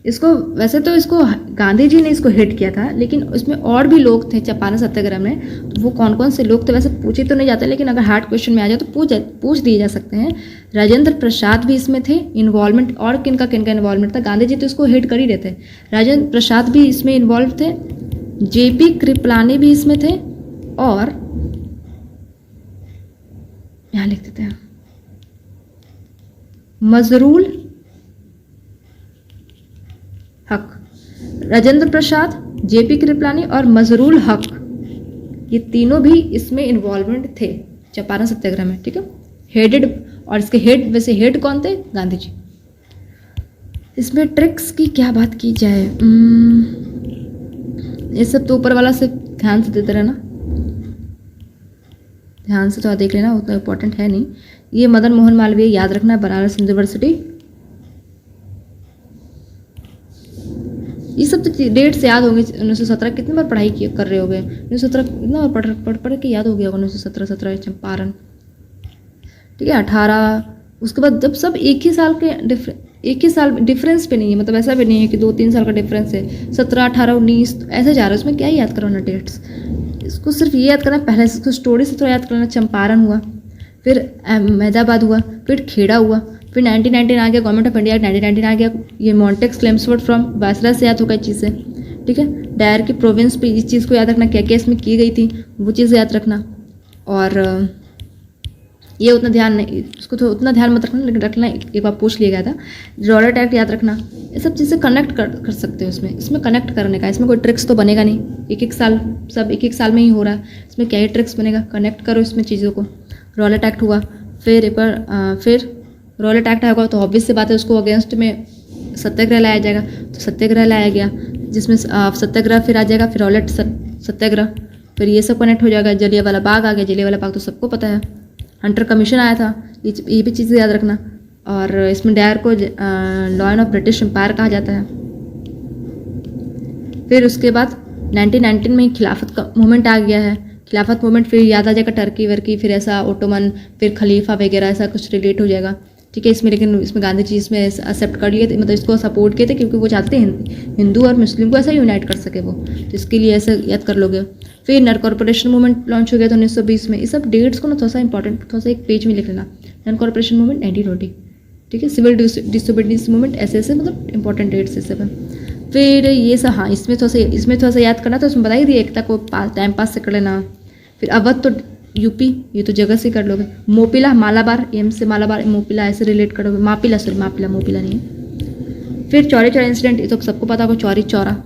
Speaker 1: इसको वैसे तो इसको गांधी जी ने इसको हिट किया था, लेकिन उसमें और भी लोग थे चंपारण सत्याग्रह में। तो वो कौन कौन से लोग थे वैसे पूछे तो नहीं जाते, लेकिन अगर हार्ड क्वेश्चन में आ जाए तो पूछ दिए जा सकते हैं। राजेंद्र प्रसाद भी इसमें थे इन्वॉल्वमेंट। और किनका किनका इन्वॉल्वमेंट था? गांधी जी तो इसको हिट कर ही रहे थे, राजेंद्र प्रसाद भी इसमें इन्वॉल्व थे, जेपी कृपलानी भी इसमें थे, और यहाँ लिख देते हैं मजरूल हक। राजेंद्र प्रसाद, जेपी कृपलानी और मजरूल हक, ये तीनों भी इसमें इन्वॉल्वमेंट थे चंपारण सत्याग्रह में। ठीक है, हेडेड, और इसके हेड, वैसे हेड कौन थे? गांधी जी। इसमें ट्रिक्स की क्या बात की जाए, ये सब तो ऊपर वाला से ध्यान से देते रहना, ध्यान से थोड़ा देख लेना, उतना इंपॉर्टेंट है नहीं। ये मदन मोहन मालवीय याद रखना, बनारस यूनिवर्सिटी। ये सब तो डेट्स याद होंगे। 1917 कितनी बार पढ़ाई कर रहे होगे? 1917 कितना बार पढ़ के याद हो गया होगा। 1917 चंपारण। ठीक है, 18, उसके बाद जब सब एक ही साल डिफरेंस पे नहीं है, मतलब ऐसा भी नहीं है कि 2-3 साल का डिफरेंस है। 17, 18, 19 ऐसे जा रहा है, उसमें क्या याद करवाना डेट्स? इसको सिर्फ ये याद करना, पहले इसको स्टोरी से थोड़ा याद करना। चंपारण हुआ, फिर अहमदाबाद हुआ, फिर खेड़ा हुआ, फिर 1919 आ गया, गवर्नमेंट ऑफ इंडिया 1919 आ गया। ये मॉन्टेक्स क्लेम्सफोर्ड फ्रॉम वायसराय से याद होगा चीज़ से। ठीक है, डायर की प्रोविंस पे इस चीज़ को याद रखना, क्या क्या इसमें की गई थी वो चीज़ याद रखना। और ये उतना ध्यान नहीं, उसको तो उतना ध्यान मत रखना, लेकिन रखना एक बार पूछ लिया गया था। रॉलेट एक्ट याद रखना, ये सब चीज़ें कनेक्ट कर सकते हो इसमें कनेक्ट करने का। इसमें कोई ट्रिक्स तो बनेगा नहीं, एक साल सब एक साल में ही हो रहा है, इसमें क्या ही ट्रिक्स बनेगा? कनेक्ट करो इसमें चीज़ों को। रॉलेट एक्ट हुआ, फिर एक बार फिर रॉलेट एक्ट आएगा तो ऑब्वियस सी बात है उसको अगेंस्ट में सत्याग्रह लाया जाएगा, तो सत्याग्रह लाया गया, जिसमें सत्याग्रह फिर आ जाएगा, फिर रॉलेट सत्याग्रह, फिर ये सब कनेक्ट हो जाएगा। जलियांवाला बाग आ गया, जलियांवाला बाग तो सबको पता है। हंटर कमीशन आया था, ये भी चीज़ें याद रखना। और इसमें डायर को लॉयन ऑफ ब्रिटिश एम्पायर कहा जाता है। फिर उसके बाद 1919 में खिलाफत का मूवमेंट आ गया है। खिलाफत मूवमेंट फिर याद आ जाएगा टर्की वर्की, फिर ऐसा ओटोमन, फिर खलीफा वगैरह ऐसा कुछ रिलेट हो जाएगा। ठीक है, इसमें लेकिन इसमें गांधी जी इसमें एक्सेप्ट कर लिए थे, मतलब इसको सपोर्ट किए थे, क्योंकि वो चाहते हैं हिंदू और मुस्लिम को ऐसा यूनाइट कर सके वो, तो इसके लिए ऐसा याद कर लोगे। फिर नन कॉर्पोरेशन मूवमेंट लॉन्च हो गया था 1920 में। ये सब डेट्स को ना थोड़ा सा इंपॉर्टेंट, थोड़ा सा एक पेज में लिख लेना। Non cooperation movement 1920। ठीक है, सिविल डिसोबीडियंस मूवमेंट, ऐसे मतलब इंपॉर्टेंट डेट्स ये सब है। फिर ये सब, हाँ इसमें थोड़ा सा याद करना, तो उसमें बता ही दिया, एकता को टाइम पास से कर लेना। फिर अवध तो यूपी, ये तो जगह से कर लोगे। मोपिला मालाबार, एम से मालाबार, मोपिला ऐसे रिलेट करोगे। मापिला मोपिला नहीं है। फिर चौरी चौरा इंसिडेंट, ये तो सबको पता होगा, चौरी चौरा।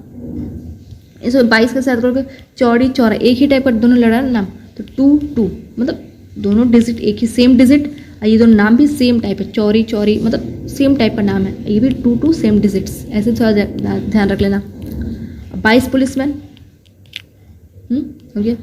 Speaker 1: इसमें 22 कैसे याद करोगे? चौरी चौरा एक ही टाइप का दोनों लड़ा नाम, तो 2 मतलब दोनों डिजिट एक ही सेम डिजिट, ये दोनों नाम भी सेम टाइप है। चौरी चौरी मतलब सेम टाइप का नाम है, ये भी 2 सेम डिजिट्स, ऐसे थोड़ा ध्यान रख लेना। 22 पुलिसमैन हो गया।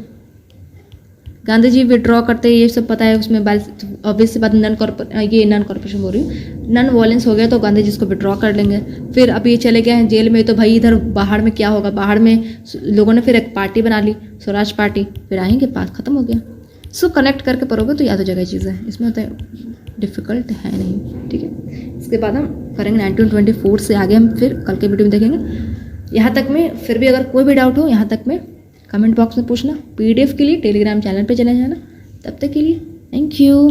Speaker 1: गांधी जी विड्रॉ करते, ये सब पता है उसमें। ऑब्वियस बात, नन कॉर्पोरेशन बोल रही हूँ, नन वॉयलेंस हो गया तो गांधी जी इसको विड्रॉ कर लेंगे। फिर अब ये चले गए हैं जेल में, तो भाई इधर बाहर में क्या होगा? बाहर में लोगों ने फिर एक पार्टी बना ली, स्वराज पार्टी, फिर आएंगे, बात खत्म हो गया। सो कनेक्ट करके पढ़ोगे तो याद हो जाएगा चीज़ें, इसमें होता है डिफ़िकल्ट है नहीं। ठीक है, इसके बाद हम करेंगे 1924 से आगे, हम फिर कल के वीडियो में देखेंगे। यहाँ तक में फिर भी अगर कोई भी डाउट हो, यहाँ तक में कमेंट बॉक्स में पूछना। PDF के लिए टेलीग्राम चैनल पे चले जाना। तब तक के लिए थैंक यू।